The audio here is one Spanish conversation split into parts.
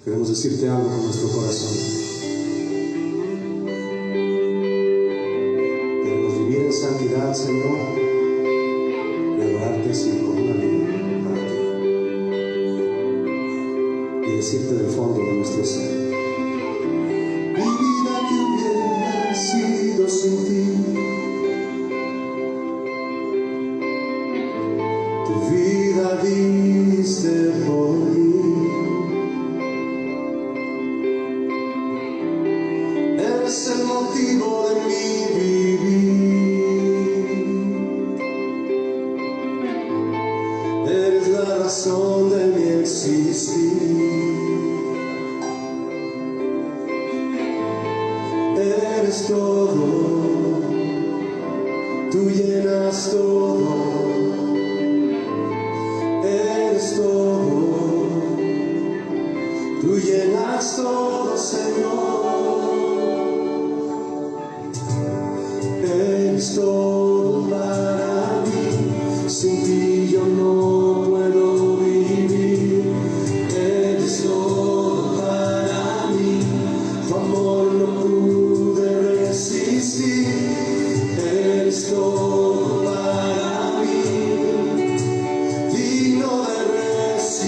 Queremos decirte algo con nuestro corazón. Queremos vivir en santidad, Señor, y adorarte así con una vida para ti. Y decirte del fondo de nuestro ser: mi vida que hubiera sido sin ti, tu vida diste por mí. Eres el motivo de mi vivir, eres la razón de mi existir, eres todo, tú llenas todo, eres todo, tú llenas todo, Señor. Eres todo para mí, sin ti yo no puedo vivir. Eres todo para mí, tu amor no pude resistir. Eres todo para mí, digno de recibir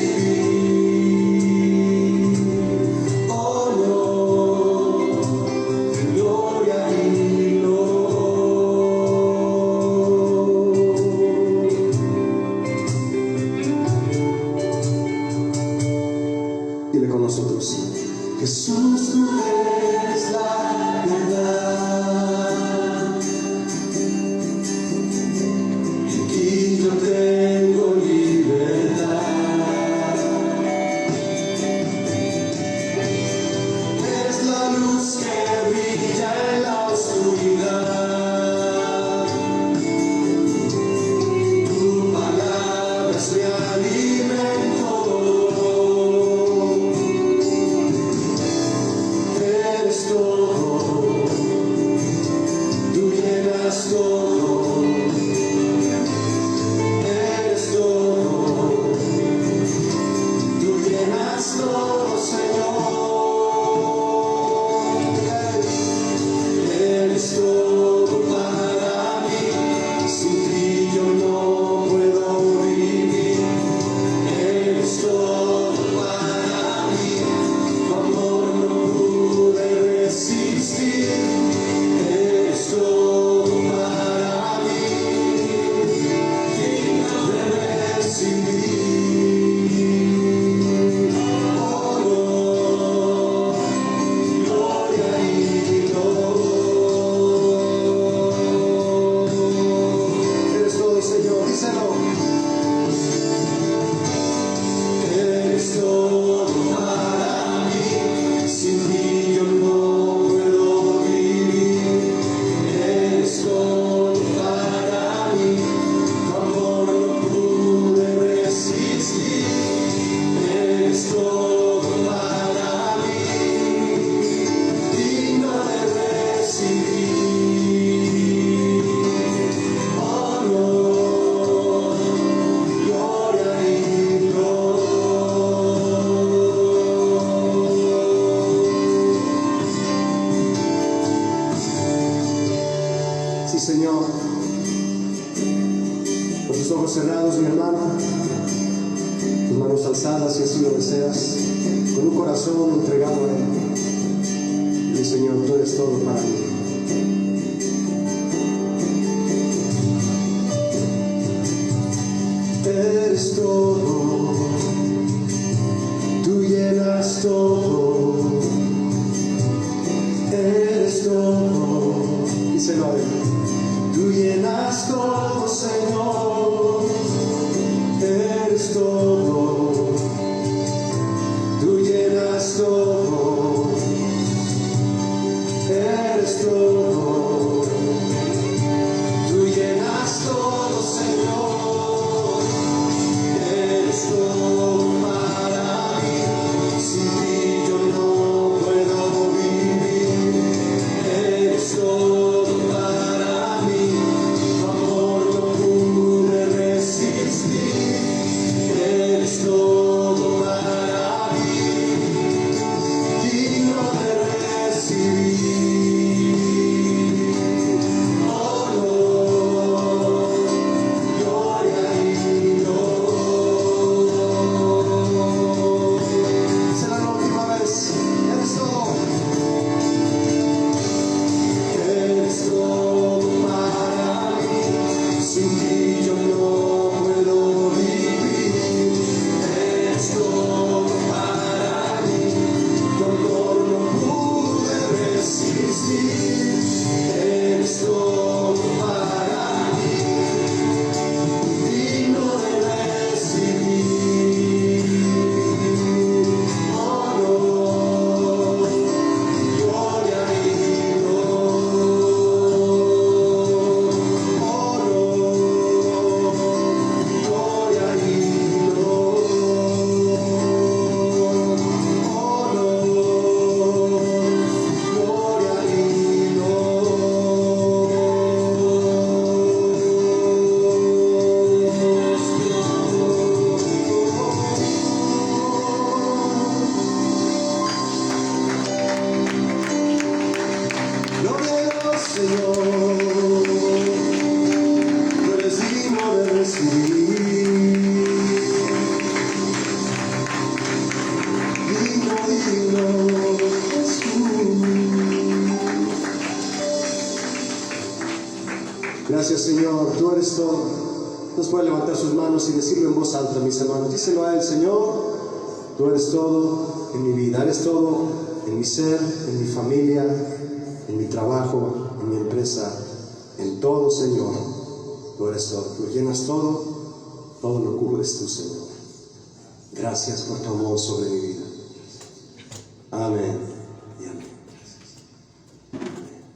honor, gloria y dile con nosotros: Jesús, tú eres la verdad, y yo tengo libertad. Es la luz que brilla en la oscuridad, tu palabra es mi alimento. Eres todo, tú llenas todo, eres todo, tú llenas todo, Señor. Eres todo para mí, sin ti yo no puedo vivir. Eres todo para mí, tu amor no pude resistir. Eres todo para mí, digno de recibir honor, gloria y gloria. Eres todo, Señor, díselo. Eres todo para mí, sin ti yo no puedo vivir. Eres todo para mí, tu amor no pude resistir. Eres todo para mí, digno de recibir honor, gloria y gloria. Sí, Señor. Con tus ojos cerrados, mi hermano, tus manos alzadas, si así lo deseas, con un corazón entregado a Él. Dile: Señor, tú eres todo para mí. Eres todo, tú llenas todo, eres todo, díselo a Él. Tú llenas todo, Señor, eres todo, tú llenas todo, eres todo, tú llenas todo, Señor, eres Gracias, Señor, tú eres todo. Entonces pueden levantar sus manos y decirlo en voz alta, mis hermanos. Díselo a Él: Señor, tú eres todo en mi vida, eres todo en mi ser, en mi familia, en mi trabajo, en mi empresa, en todo, Señor. Tú eres todo, tú llenas todo, todo lo cubres tú, Señor. Gracias por tu amor sobre mi vida. Amén y amén.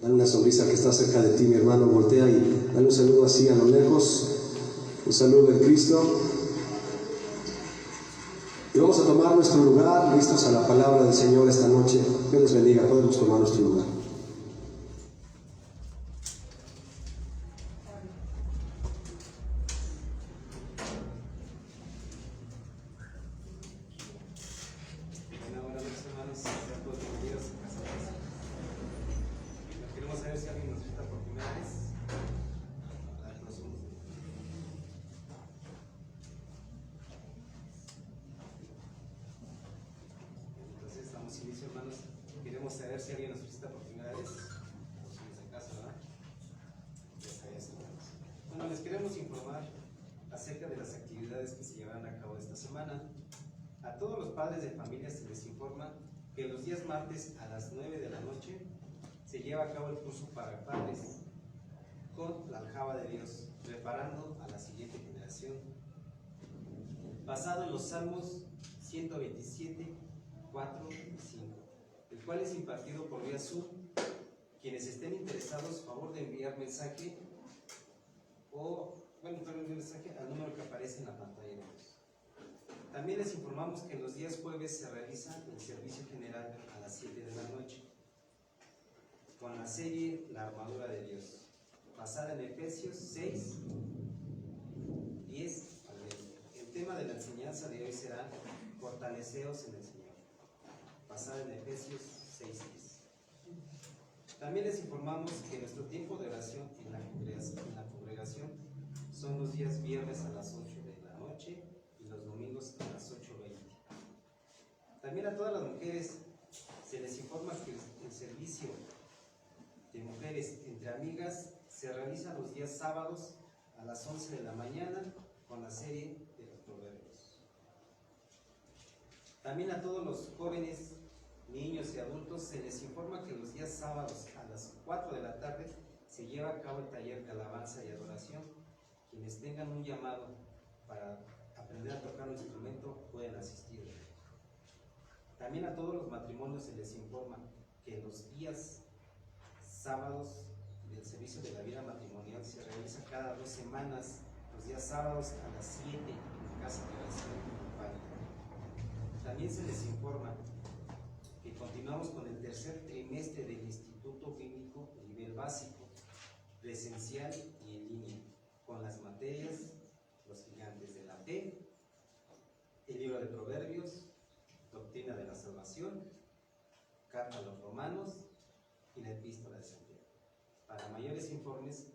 Dale una sonrisa al que está cerca de ti, mi hermano. Voltea y dale un saludo así a lo lejos. Un saludo de Cristo. Y vamos a tomar nuestro lugar, listos a la palabra del Señor esta noche. Dios les bendiga. Podemos tomar nuestro lugar. A todos los padres de familia se les informa que los días martes a las 9 de la noche se lleva a cabo el curso para padres con la aljaba de Dios, preparando a la siguiente generación, basado en los Salmos 127, 4 y 5, el cual es impartido por vía Zoom. Quienes estén interesados, favor de enviar mensaje al número que aparece en la pantalla. También les informamos que los días jueves se realiza el servicio general a las 7 de la noche con la serie La Armadura de Dios, basada en Efesios 6, 10 al 20. El tema de la enseñanza de hoy será Fortaleceos en el Señor, basada en Efesios 6, 10. También les informamos que nuestro tiempo de oración en la congregación son los días viernes a las 8 de la noche y los domingos a las 8:20. También a todas las mujeres se les informa que el servicio de mujeres entre amigas se realiza los días sábados a las 11 de la mañana con la serie de los Proverbios. También a todos los jóvenes, niños y adultos se les informa que los días sábados a las 4 de la tarde se lleva a cabo el taller de alabanza y adoración. Quienes tengan un llamado para aprender a tocar un instrumento pueden asistir. También a todos los matrimonios se les informa que los días sábados del servicio de la vida matrimonial se realiza cada 2 semanas, los días sábados a las 7 en casa de oración grupal. También se les informa que continuamos con el tercer trimestre del Instituto Bíblico nivel básico, presencial y en línea, con las materias Los Gigantes de la Fe, el libro de Proverbios, Doctrina de la Salvación, Carta a los Romanos y la Epístola de Santiago. Para mayores informes,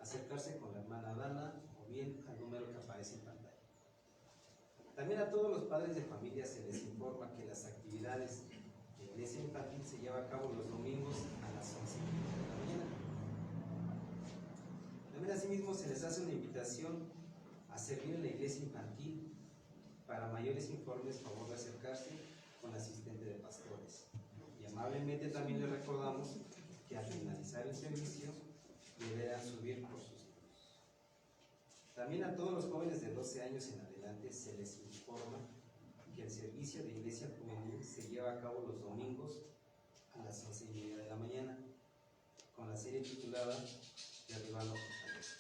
acercarse con la hermana Dana o bien al número que aparece en pantalla. También a todos los padres de familia se les informa que las actividades de iglesia infantil se llevan a cabo los domingos a las 11 de la mañana. También asimismo se les hace una invitación a servir en la iglesia infantil. Para mayores informes, favor de acercarse con la asistente de pastores. Y amablemente también les recordamos que al finalizar el servicio deberán subir por sus hijos. También a todos los jóvenes de 12 años en adelante se les informa que el servicio de iglesia juvenil se lleva a cabo los domingos a las 11:30 de la mañana con la serie titulada Derribando Fortalezas,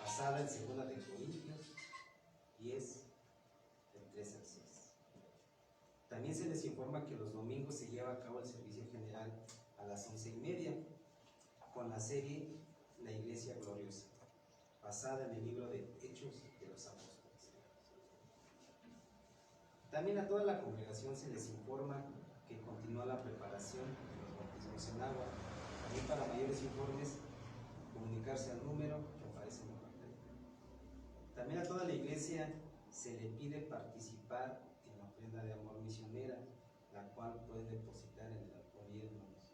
basada en 2 de Corintios 10, del 3 al 6. También se les informa que los domingos se lleva a cabo el servicio general a las 11:30 con la serie La Iglesia Gloriosa, basada en el libro de Hechos de los Apóstoles. También a toda la congregación se les informa que continúa la preparación de los bautismos en agua. También para mayores informes, comunicarse al número que aparece en la pantalla. También a toda la iglesia se le pide participar en la ofrenda de amor misionera, la cual puede depositar en el alcohol y hermanos.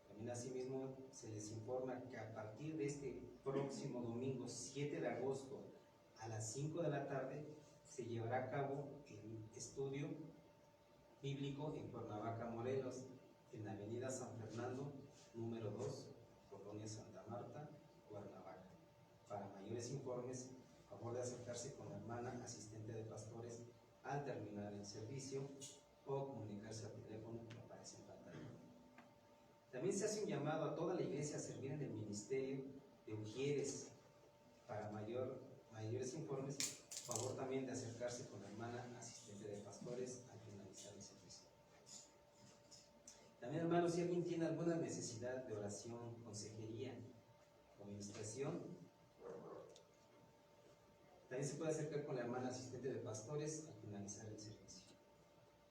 También asimismo se les informa que a partir de este próximo domingo 7 de agosto a las 5 de la tarde se llevará a cabo el estudio bíblico en Cuernavaca, Morelos, en la avenida San Fernando, número 2, Colonia Santa Marta, Cuernavaca. Para mayores informes, favor de acercarse con la hermana asistente de pastores al terminar el servicio o comunicarse al teléfono que aparece en pantalla. También se hace un llamado a toda la iglesia a servir en el ministerio de Ujieres. Para mayores informes, favor también de acercarse con la hermana asistente de pastores al finalizar el servicio. También, hermanos, si alguien tiene alguna necesidad de oración, consejería o administración, también se puede acercar con la hermana asistente de pastores al finalizar el servicio.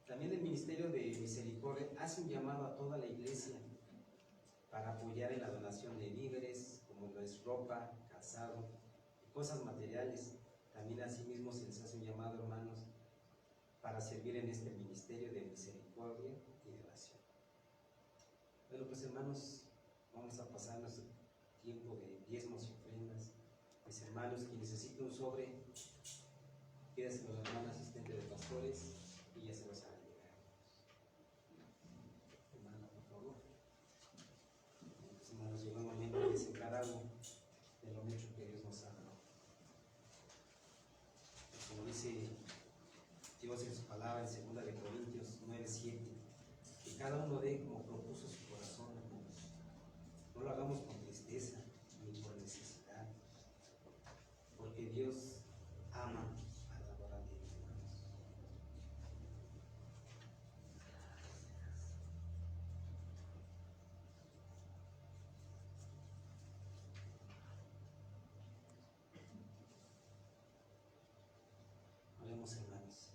También el Ministerio de Misericordia hace un llamado a toda la iglesia para apoyar en la donación de víveres, como lo es ropa, calzado y cosas materiales. También asimismo se les hace un llamado, hermanos, para servir en este Ministerio de Misericordia y de oración. Bueno, pues hermanos, vamos a pasar nuestro tiempo de diezmos y ofrendas. Mis hermanos, quien necesite un sobre, pídaselo a la hermana asistente de pastores y ya se los hará llegar. Hermana, por favor. Mis hermanos, llegó el momento de sacar algo de lo mucho que Dios nos ha dado. Como dice Dios en su palabra en 2 de Corintios 9:7, que cada uno dé como propuso su corazón. No lo hagamos con tristeza ni por necesidad, porque Dios ama a la hora de hermanos. Oremos, hermanos.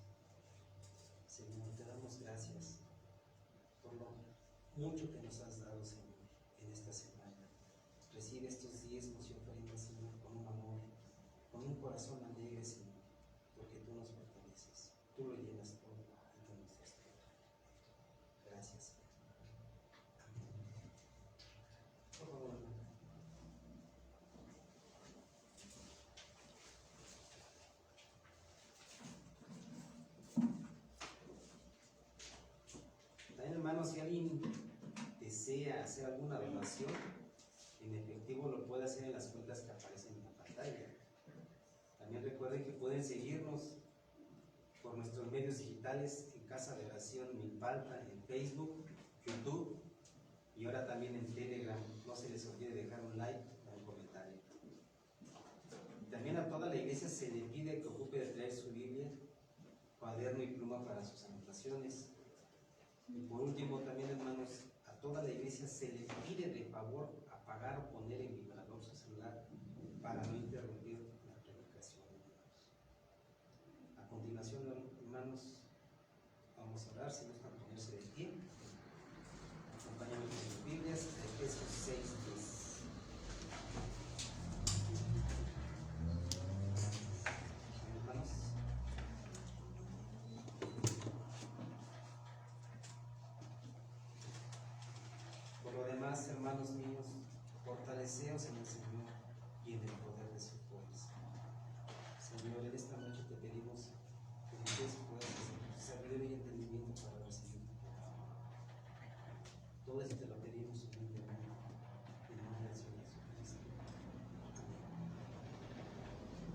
Señor, te damos gracias por lo mucho que nos has dado, Señor, en esta semana. Recibe estos diezmos y ofrendas, Señor, con un amor, con un corazón alegre, Señor, porque tú nos perteneces, tú lo llenas todo y tú nos das todo. Gracias, Señor. Amén. Por favor, hermano. También, hermanos, si alguien desea hacer alguna donación en efectivo, lo puede hacer en las cuentas que aparecen en la pantalla. También recuerden que pueden seguirnos por nuestros medios digitales en Casa de Oración Milpalta, en Facebook, YouTube y ahora también en Telegram. No se les olvide dejar un like o un comentario. También a toda la iglesia se le pide que ocupe de traer su Biblia, cuaderno y pluma para sus anotaciones. Y por último, también, hermanos, a toda la iglesia se le pide de favor apagar o poner en vibrador su celular para no interrumpir la predicación, hermanos. A continuación, hermanos, vamos a orar. Si gustan ponerse de pie, acompáñanos con sus Biblias, Efesios 6:10. Hermanos, por lo demás, hermanos míos, fortaleceos en el Señor y en el poder de su fuerza. Señor, en esta noche te pedimos que nos des fuerzas, sabiduría y entendimiento para recibir tu palabra. Todo esto te lo pedimos humildemente en el nombre del Señor Jesucristo. Amén.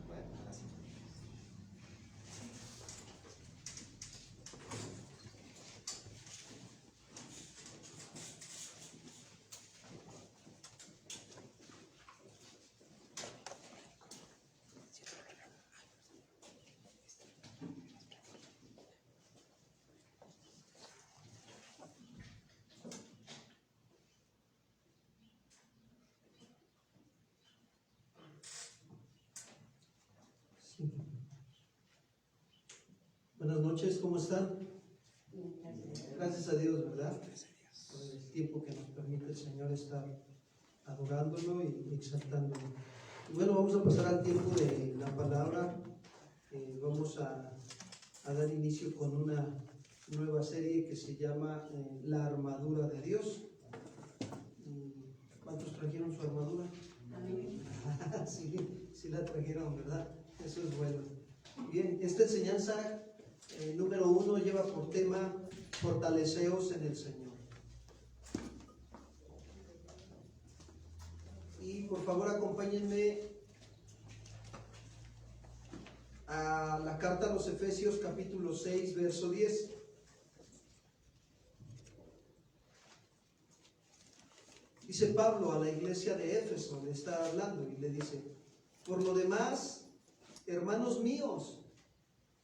Bueno, gracias. Sí. Buenas noches, ¿cómo están? Gracias a Dios, ¿verdad? Por el tiempo que nos permite el Señor estar adorándolo y exaltándolo. Y bueno, vamos a pasar al tiempo de la palabra. Vamos a dar inicio con una nueva serie que se llama La armadura de Dios. ¿Cuántos trajeron su armadura? Sí la trajeron, ¿verdad? Eso es bueno. Bien, esta enseñanza número 1 lleva por tema fortaleceos en el Señor. Y por favor acompáñenme a la carta a los Efesios capítulo 6 verso 10. Dice Pablo a la iglesia de Éfeso, le está hablando y le dice: por lo demás, hermanos míos,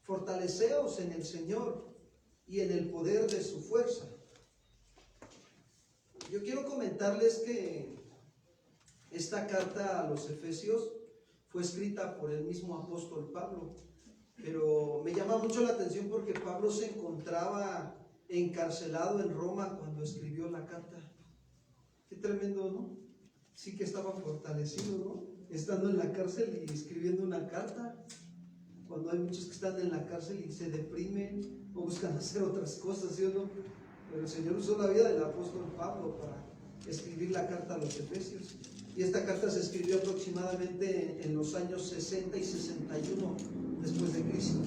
fortaleceos en el Señor y en el poder de su fuerza. Yo quiero comentarles que esta carta a los Efesios fue escrita por el mismo apóstol Pablo, pero me llama mucho la atención porque Pablo se encontraba encarcelado en Roma cuando escribió la carta. Qué tremendo, ¿no? Sí que estaba fortalecido, ¿no? Estando en la cárcel y escribiendo una carta, cuando hay muchos que están en la cárcel y se deprimen o buscan hacer otras cosas, ¿sí o no? Pero el Señor usó la vida del apóstol Pablo para escribir la carta a los Efesios. Y esta carta se escribió aproximadamente en los años 60 y 61 después de Cristo.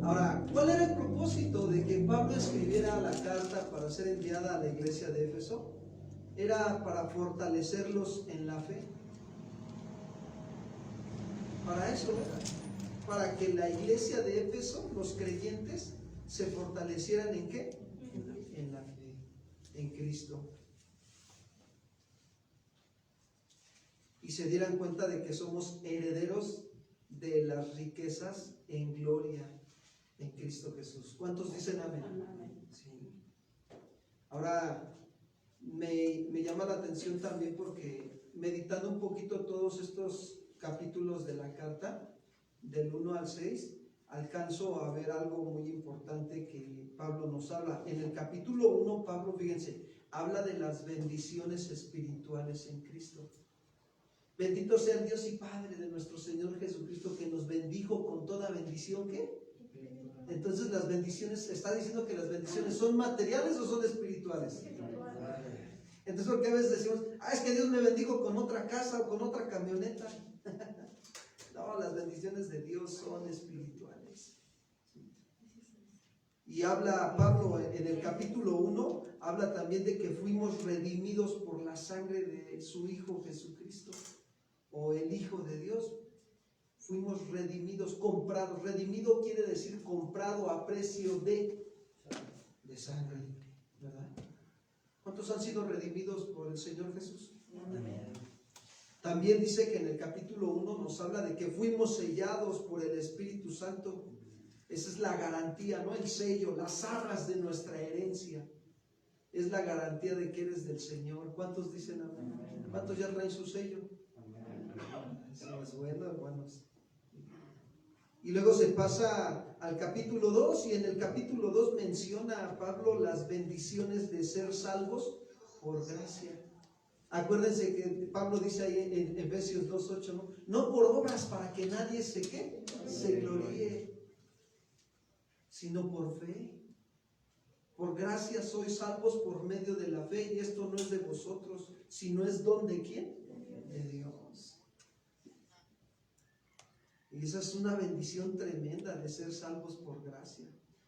Ahora, ¿cuál era el propósito de que Pablo escribiera la carta para ser enviada a la iglesia de Éfeso? Era para fortalecerlos en la fe. Para eso era, para que la iglesia de Éfeso, los creyentes, se fortalecieran ¿en qué? En la fe, en Cristo. Y se dieran cuenta de que somos herederos de las riquezas en gloria en Cristo Jesús. ¿Cuántos dicen amén? Sí. Ahora, me llama la atención también porque meditando un poquito todos estos capítulos de la carta, del 1 al 6, alcanzo a ver algo muy importante que Pablo nos habla. En el capítulo 1, Pablo, fíjense, habla de las bendiciones espirituales en Cristo. Bendito sea el Dios y Padre de nuestro Señor Jesucristo, que nos bendijo con toda bendición, ¿qué? Entonces las bendiciones, está diciendo que las bendiciones ¿son materiales o son espirituales? Entonces, porque a veces decimos, es que Dios me bendijo con otra casa o con otra camioneta. No, las bendiciones de Dios son espirituales. Y habla Pablo en el capítulo 1, habla también de que fuimos redimidos por la sangre de su Hijo Jesucristo, o el Hijo de Dios. Fuimos redimidos, comprados. Redimido quiere decir comprado a precio de sangre, ¿verdad? ¿Cuántos han sido redimidos por el Señor Jesús? Amén. También dice que en el capítulo 1 nos habla de que fuimos sellados por el Espíritu Santo. Esa es la garantía, ¿no? El sello, las arras de nuestra herencia. Es la garantía de que eres del Señor. ¿Cuántos dicen amén? ¿Cuántos ya traen su sello? Eso es bueno, hermanos. Y luego se pasa al capítulo 2 y en el capítulo 2 menciona a Pablo las bendiciones de ser salvos por gracia. Acuérdense que Pablo dice ahí en Efesios 2:8, no por obras para que nadie se gloríe, sino por fe. Por gracia sois salvos por medio de la fe, y esto no es de vosotros, sino es don de ¿quién? De Dios. Y esa es una bendición tremenda de ser salvos por gracia.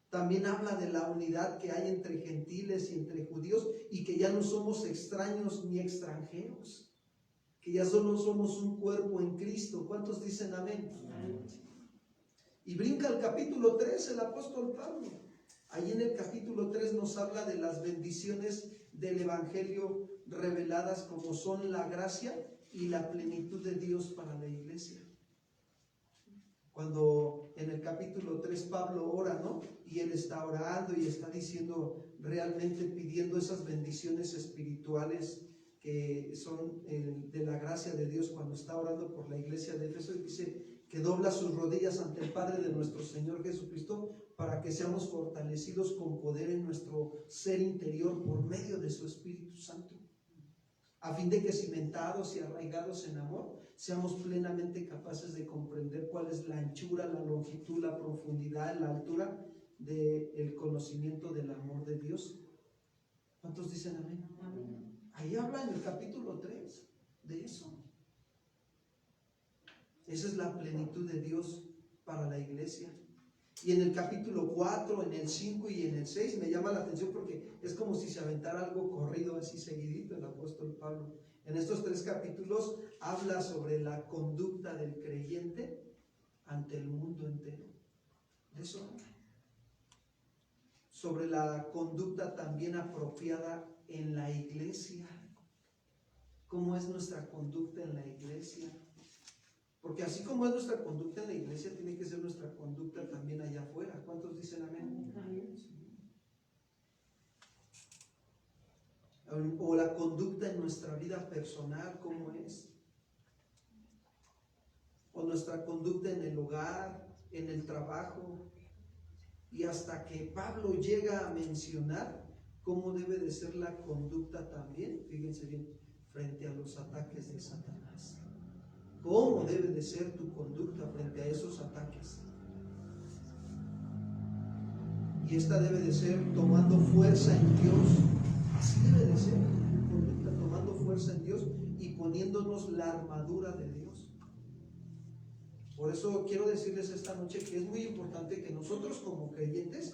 También habla de la unidad que hay entre gentiles y entre judíos, y que ya no somos extraños ni extranjeros, que ya solo somos un cuerpo en Cristo. ¿Cuántos dicen amén? Amén. Y brinca al capítulo 3 el apóstol Pablo. Ahí en el capítulo 3 nos habla de las bendiciones del Evangelio reveladas, como son la gracia y la plenitud de Dios para la iglesia. Cuando en el capítulo 3 Pablo ora, ¿no? Y él está orando y está diciendo, realmente pidiendo esas bendiciones espirituales que son de la gracia de Dios, cuando está orando por la iglesia de Éfeso, y dice que dobla sus rodillas ante el Padre de nuestro Señor Jesucristo para que seamos fortalecidos con poder en nuestro ser interior por medio de su Espíritu Santo, a fin de que, cimentados y arraigados en amor, seamos plenamente capaces de comprender cuál es la anchura, la longitud, la profundidad, la altura del conocimiento del amor de Dios. ¿Cuántos dicen amén? Amén. Ahí habla en el capítulo 3 de eso. Esa es la plenitud de Dios para la iglesia. Y en el capítulo 4, en el 5 y en el 6 me llama la atención porque es como si se aventara algo corrido así seguidito el apóstol Pablo. En estos 3 capítulos habla sobre la conducta del creyente ante el mundo entero. De eso habla. Sobre la conducta también apropiada en la iglesia. ¿Cómo es nuestra conducta en la iglesia? Porque así como es nuestra conducta en la iglesia, tiene que ser nuestra conducta también allá afuera. ¿Cuántos dicen amén? O la conducta en nuestra vida personal, ¿cómo es? O nuestra conducta en el hogar, en el trabajo. Y hasta que Pablo llega a mencionar cómo debe de ser la conducta también, fíjense bien, frente a los ataques de Satanás. ¿Cómo debe de ser tu conducta frente a esos ataques? Y esta debe de ser tomando fuerza en Dios. Así debe de ser tu conducta, tomando fuerza en Dios y poniéndonos la armadura de Dios. Por eso quiero decirles esta noche que es muy importante que nosotros como creyentes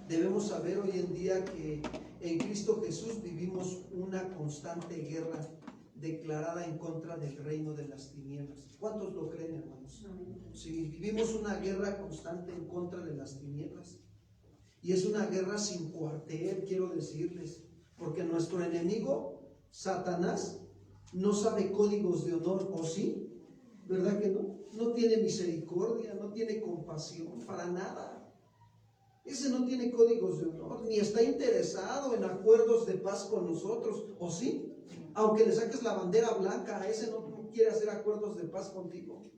debemos saber hoy en día que en Cristo Jesús vivimos una constante guerra declarada en contra del reino de las tinieblas. ¿Cuántos lo creen, hermanos? Sí, vivimos una guerra constante en contra de las tinieblas. Y es una guerra sin cuartel, quiero decirles, porque nuestro enemigo, Satanás, no sabe códigos de honor, ¿o sí? ¿Verdad que no? No tiene misericordia, no tiene compasión, para nada. Ese no tiene códigos de honor, ni está interesado en acuerdos de paz con nosotros, ¿o sí? Aunque le saques la bandera blanca, a ese no quiere hacer acuerdos de paz contigo.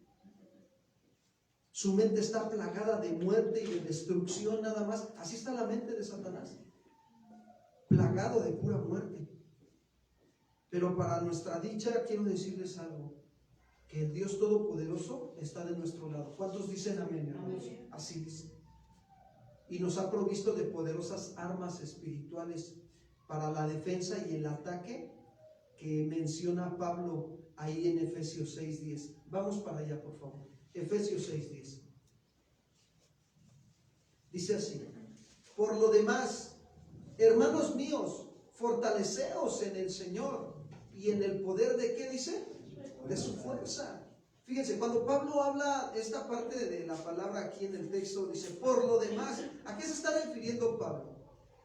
Su mente está plagada de muerte y de destrucción nada más. Así está la mente de Satanás, plagado de pura muerte. Pero para nuestra dicha quiero decirles algo, que el Dios Todopoderoso está de nuestro lado. ¿Cuántos dicen amén, hermanos? Así dice. Y nos ha provisto de poderosas armas espirituales para la defensa y el ataque que menciona Pablo ahí en Efesios 6:10. Vamos para allá, por favor. Efesios 6:10. Dice así: por lo demás, hermanos míos, fortaleceos en el Señor y en el poder de ¿qué dice? De su fuerza. Fíjense, cuando Pablo habla esta parte de la palabra aquí en el texto, dice por lo demás. ¿A qué se está refiriendo Pablo?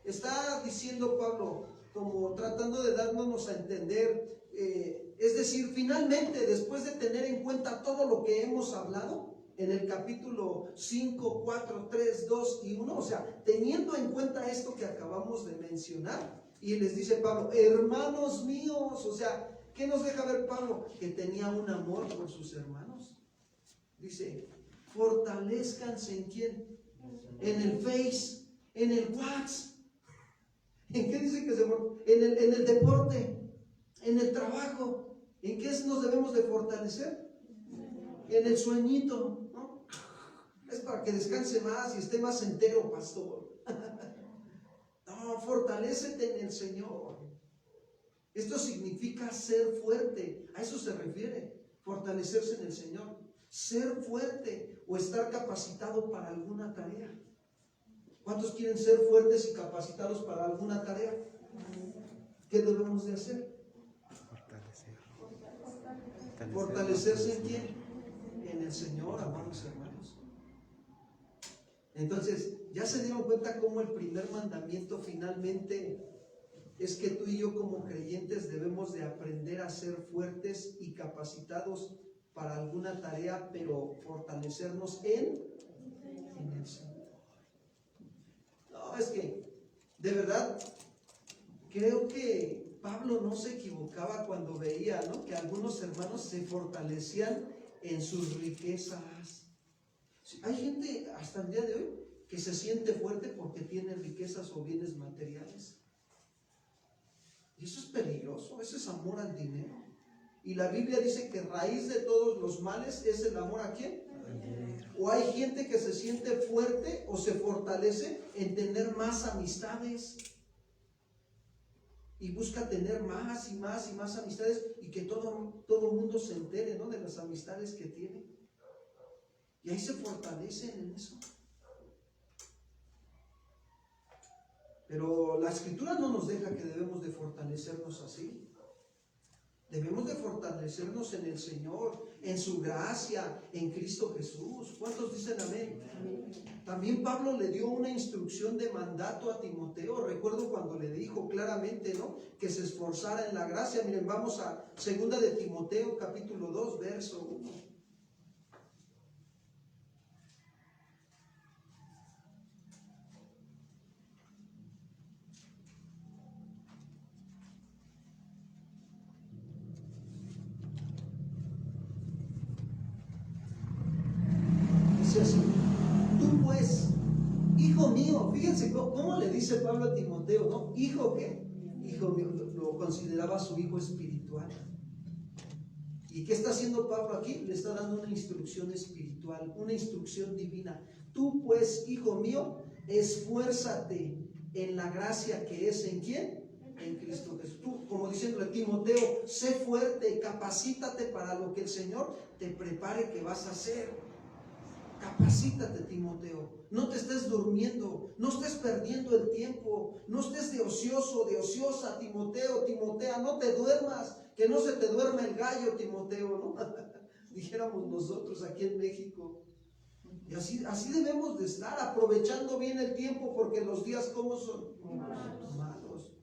Está diciendo Pablo, como tratando de darnos a entender, es decir, finalmente, después de tener en cuenta todo lo que hemos hablado en el capítulo 5, 4, 3, 2 y 1, o sea, teniendo en cuenta esto que acabamos de mencionar, y les dice Pablo, hermanos míos, o sea, ¿qué nos deja ver Pablo? Que tenía un amor por sus hermanos. Dice, fortalezcanse ¿en quién? En el Face, en el WhatsApp. ¿En qué dice que se fortalece? En el deporte, en el trabajo. ¿En qué nos debemos de fortalecer? En el sueñito, ¿no? Es para que descanse más y esté más entero, pastor. No, fortalécete en el Señor. Esto significa ser fuerte, a eso se refiere, fortalecerse en el Señor, ser fuerte o estar capacitado para alguna tarea. ¿Cuántos quieren ser fuertes y capacitados para alguna tarea? ¿Qué debemos de hacer? ¿Fortalecerse en quién? En el Señor, amados hermanos. Entonces, ¿ya se dieron cuenta cómo el primer mandamiento finalmente es que tú y yo como creyentes debemos de aprender a ser fuertes y capacitados para alguna tarea, pero fortalecernos en el Señor? No, es que de verdad creo que Pablo no se equivocaba cuando veía, ¿no?, que algunos hermanos se fortalecían en sus riquezas. Hay gente hasta el día de hoy que se siente fuerte porque tiene riquezas o bienes materiales. Y eso es peligroso, eso es amor al dinero. Y la Biblia dice que raíz de todos los males es el amor ¿a quién? O hay gente que se siente fuerte o se fortalece en tener más amistades. y busca tener más y más y más amistades y que todo mundo se entere, ¿no?, de las amistades que tiene. Y ahí se fortalecen en eso. Pero la Escritura no nos deja que debemos de fortalecernos así. Debemos de fortalecernos en el Señor, en su gracia, en Cristo Jesús. ¿Cuántos dicen amén? También Pablo le dio una instrucción de mandato a Timoteo. Recuerdo cuando le dijo claramente, ¿no?, que se esforzara en la gracia. Miren, vamos a 2 de Timoteo, capítulo 2, verso 1. Dice así: tú pues, hijo mío, fíjense cómo le dice Pablo a Timoteo, ¿no? ¿Hijo qué? Hijo mío, lo consideraba su hijo espiritual. ¿Y qué está haciendo Pablo aquí? Le está dando una instrucción espiritual, una instrucción divina. Tú pues, hijo mío, esfuérzate en la gracia que es ¿en quién? En Cristo Jesús. Tú, como diciéndole a Timoteo, sé fuerte, capacítate para lo que el Señor te prepare que vas a hacer. Capacítate, Timoteo. No te estés durmiendo, no estés perdiendo el tiempo, no estés de ocioso, de ociosa, Timoteo, Timotea, no te duermas, que no se te duerma el gallo, Timoteo, ¿no? Dijéramos nosotros aquí en México. Y así debemos de estar, aprovechando bien el tiempo, porque los días, ¿cómo son? Malos.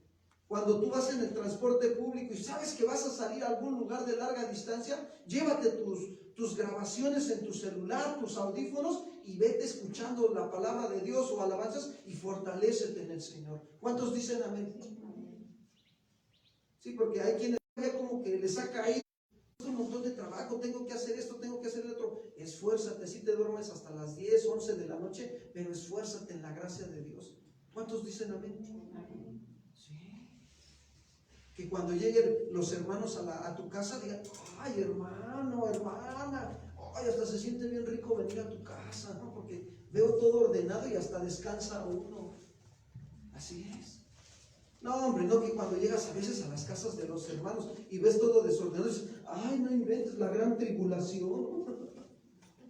Cuando tú vas en el transporte público y sabes que vas a salir a algún lugar de larga distancia, llévate tus grabaciones en tu celular, tus audífonos, y vete escuchando la palabra de Dios o alabanzas y fortalécete en el Señor. ¿Cuántos dicen amén? Sí, porque hay quienes como que le saca ahí un montón de trabajo, tengo que hacer esto, tengo que hacer el otro. Esfuérzate, si te duermes hasta las 10, 11 de la noche, pero esfuérzate en la gracia de Dios. ¿Cuántos dicen amén? Sí. Que cuando lleguen los hermanos a tu casa digan: ay, hermano, hermana, ay, hasta se siente bien rico venir a tu casa, ¿no? Porque veo todo ordenado y hasta descansa uno. Así es. No, hombre, no, que cuando llegas a veces a las casas de los hermanos y ves todo desordenado, dices: ay, no inventes, la gran tribulación.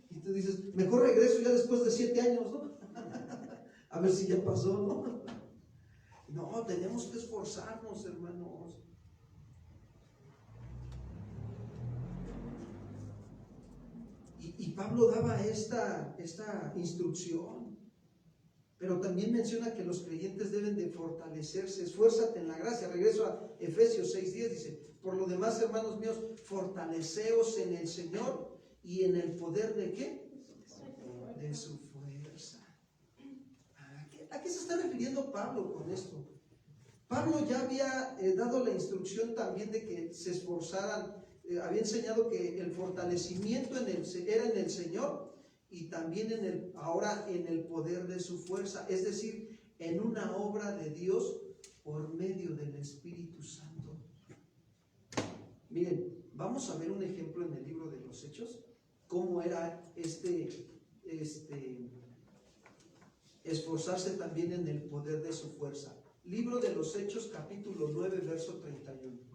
Y tú dices: mejor regreso ya después de 7 años, ¿no? A ver si ya pasó, ¿no? No, tenemos que esforzarnos, hermanos. Y Pablo daba esta instrucción. Pero también menciona que los creyentes deben de fortalecerse. Esfuérzate en la gracia. Regreso a Efesios 6:10, dice: por lo demás, hermanos míos, fortaleceos en el Señor y en el poder ¿de qué? De su fuerza. ¿A qué se está refiriendo Pablo con esto? Pablo ya había dado la instrucción también de que se esforzaran. Había enseñado que el fortalecimiento era en el Señor, y también ahora en el poder de su fuerza, es decir, en una obra de Dios por medio del Espíritu Santo. Miren, vamos a ver un ejemplo en el libro de los Hechos, cómo era esforzarse también en el poder de su fuerza. Libro de los Hechos, capítulo 9, verso 31.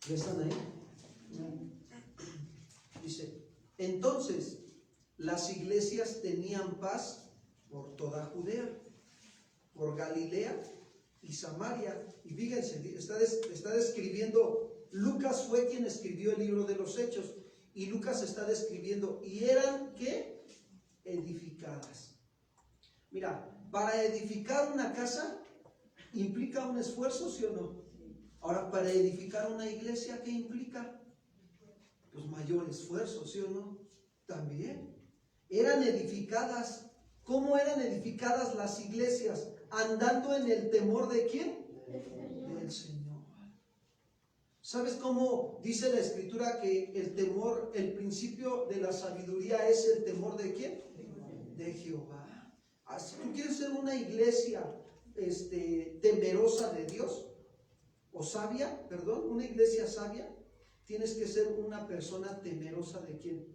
¿Ya están ahí? Dice: entonces las iglesias tenían paz por toda Judea, por Galilea y Samaria. Y fíjense, está describiendo, Lucas fue quien escribió el libro de los Hechos, y Lucas está describiendo, y eran ¿qué? Edificadas. Mira, para edificar una casa implica un esfuerzo, ¿sí o no? Ahora, para edificar una iglesia, ¿qué implica? Pues mayor esfuerzo, ¿sí o no? También. Eran edificadas. ¿Cómo eran edificadas las iglesias? Andando en el temor ¿de quién? Del Señor. ¿Sabes cómo dice la Escritura que el temor, el principio de la sabiduría es el temor ¿de quién? De Jehová. Si tú quieres ser una iglesia temerosa de Dios, o sabia, perdón, una iglesia sabia, tienes que ser una persona temerosa de quién.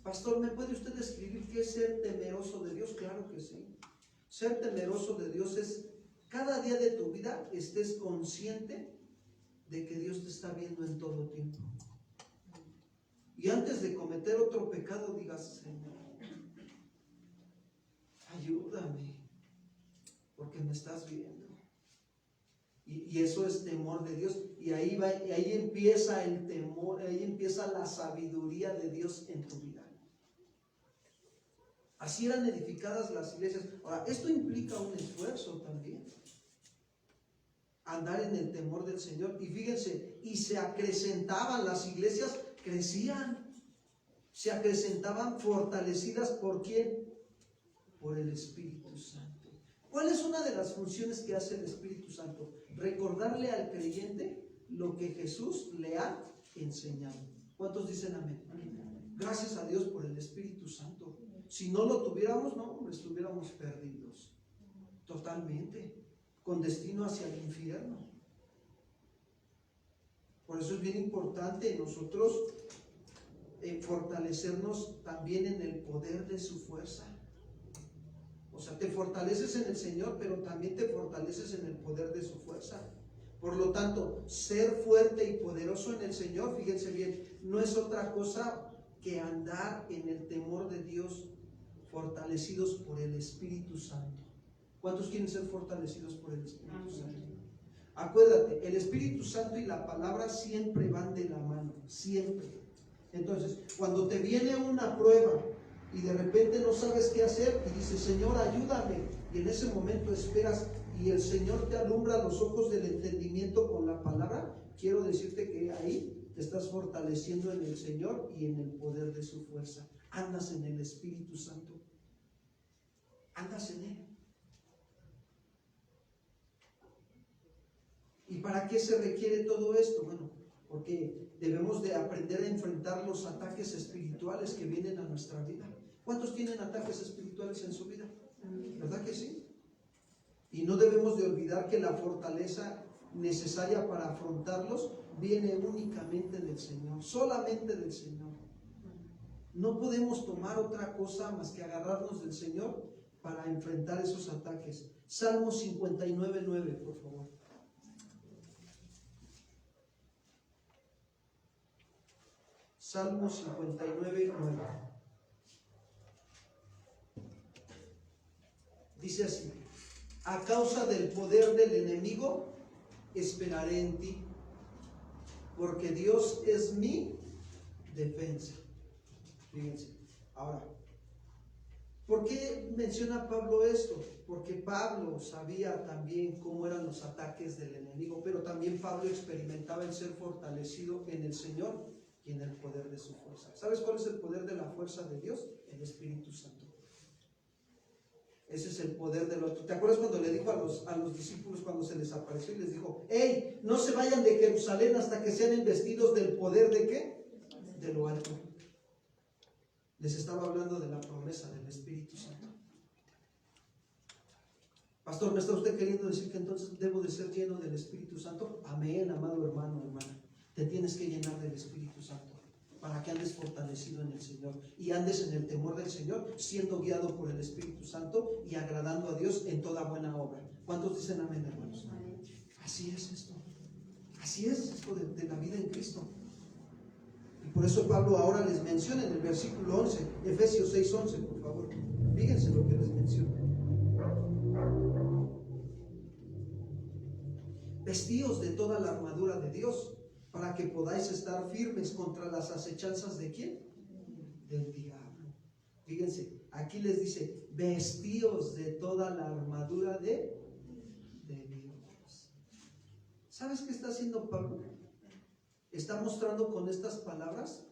Pastor, ¿me puede usted describir qué es ser temeroso de Dios? Claro que sí. Ser temeroso de Dios es cada día de tu vida estés consciente de que Dios te está viendo en todo tiempo. Y antes de cometer otro pecado digas, Señor, ayúdame, porque me estás viendo. Y eso es temor de Dios. Y ahí empieza el temor, ahí empieza la sabiduría de Dios en tu vida. Así eran edificadas las iglesias. Ahora, esto implica un esfuerzo también. Andar en el temor del Señor. Y fíjense, y se acrecentaban las iglesias, crecían. Se acrecentaban fortalecidas ¿por quién? Por el Espíritu Santo. ¿Cuál es una de las funciones que hace el Espíritu Santo? Recordarle al creyente lo que Jesús le ha enseñado. ¿Cuántos dicen amén? Gracias a Dios por el Espíritu Santo. Si no lo tuviéramos, no, hombre, estuviéramos perdidos. Totalmente. Con destino hacia el infierno. Por eso es bien importante nosotros fortalecernos también en el poder de su fuerza. O sea, te fortaleces en el Señor, pero también te fortaleces en el poder de su fuerza. Por lo tanto, ser fuerte y poderoso en el Señor, fíjense bien, no es otra cosa que andar en el temor de Dios, fortalecidos por el Espíritu Santo. ¿Cuántos quieren ser fortalecidos por el Espíritu Santo? Acuérdate, el Espíritu Santo y la palabra siempre van de la mano, siempre. Entonces, cuando te viene una prueba y de repente no sabes qué hacer y dices, Señor, ayúdame, y en ese momento esperas y el Señor te alumbra los ojos del entendimiento con la palabra, quiero decirte que ahí te estás fortaleciendo en el Señor y en el poder de su fuerza. Andas en el Espíritu Santo. Andas en Él. ¿Y para qué se requiere todo esto? Bueno, porque debemos de aprender a enfrentar los ataques espirituales que vienen a nuestra vida. ¿Cuántos tienen ataques espirituales en su vida? ¿Verdad que sí? Y no debemos de olvidar que la fortaleza necesaria para afrontarlos viene únicamente del Señor, solamente del Señor. No podemos tomar otra cosa más que agarrarnos del Señor para enfrentar esos ataques. Salmo 59:9, por favor. Salmo 59:9. Dice así: a causa del poder del enemigo, esperaré en ti, porque Dios es mi defensa. Fíjense. Ahora, ¿por qué menciona Pablo esto? Porque Pablo sabía también cómo eran los ataques del enemigo, pero también Pablo experimentaba el ser fortalecido en el Señor y en el poder de su fuerza. ¿Sabes cuál es el poder de la fuerza de Dios? El Espíritu Santo. Ese es el poder del otro. ¿Te acuerdas cuando le dijo a los discípulos cuando se les apareció y les dijo, hey, no se vayan de Jerusalén hasta que sean investidos del poder de qué? De lo alto. Les estaba hablando de la promesa del Espíritu Santo. Pastor, ¿me está usted queriendo decir que entonces debo de ser lleno del Espíritu Santo? Amén, amado hermano, hermana. Te tienes que llenar del Espíritu Santo para que andes fortalecido en el Señor y andes en el temor del Señor, siendo guiado por el Espíritu Santo y agradando a Dios en toda buena obra. ¿Cuántos dicen amén, hermanos? Así es esto. Así es esto de la vida en Cristo. Y por eso Pablo ahora les menciona en el versículo 11, Efesios 6:11, por favor. Fíjense lo que les menciona. Vestíos de toda la armadura de Dios, para que podáis estar firmes contra las acechanzas ¿de quién? Del diablo. Fíjense, aquí les dice, vestíos de toda la armadura de Dios. ¿Sabes qué está haciendo Pablo? Está mostrando con estas palabras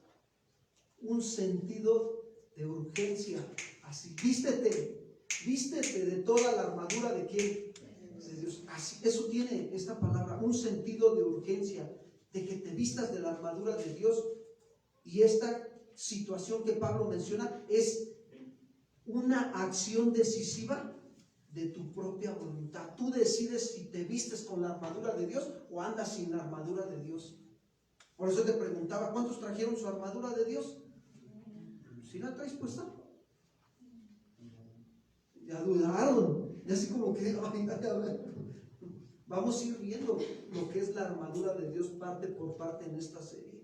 un sentido de urgencia. Así, vístete de toda la armadura ¿de quién? De Dios. Así, eso tiene esta palabra, un sentido de urgencia, de que te vistas de la armadura de Dios. Y esta situación que Pablo menciona es una acción decisiva de tu propia voluntad. Tú decides si te vistes con la armadura de Dios o andas sin la armadura de Dios. Por eso te preguntaba, ¿cuántos trajeron su armadura de Dios? ¿Sí la traes puesta? Ya dudaron. Y así como que, vamos a ir viendo lo que es la armadura de Dios parte por parte en esta serie.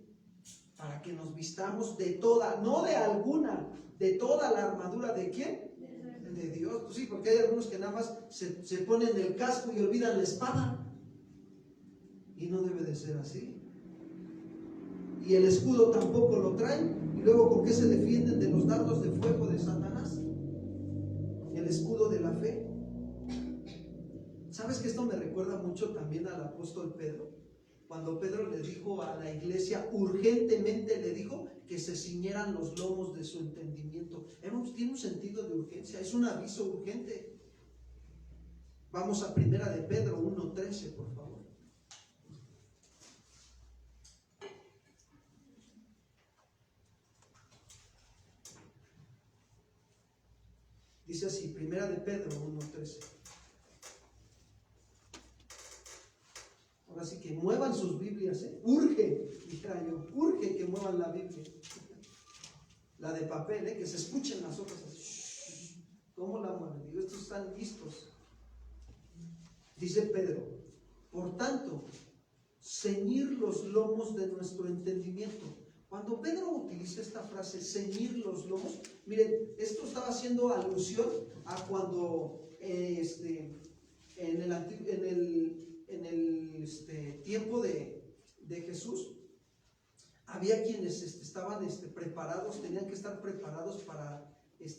Para que nos vistamos de toda, no de alguna, de toda la armadura de ¿quién? De Dios. Pues sí, porque hay algunos que nada más se ponen el casco y olvidan la espada. Y no debe de ser así. Y el escudo tampoco lo traen. Y luego, ¿con qué se defienden de los dardos de fuego de Satanás? El escudo de la fe. ¿Sabes que esto me recuerda mucho también al apóstol Pedro? Cuando Pedro le dijo a la iglesia, urgentemente le dijo que se ciñeran los lomos de su entendimiento. Tiene un sentido de urgencia, es un aviso urgente. Vamos a 1 de Pedro 1:13, por favor. Dice así, 1 de Pedro 1:13. Ahora sí que muevan sus Biblias, urge, dijera yo, urge que muevan la Biblia. La de papel, que se escuchen las otras así. ¿Cómo la mueven? Digo, estos están listos. Dice Pedro, por tanto, ceñir los lomos de nuestro entendimiento. Cuando Pedro utiliza esta frase, ceñir los lomos, miren, esto estaba haciendo alusión a cuando en el tiempo de Jesús, había quienes estaban preparados, tenían que estar preparados para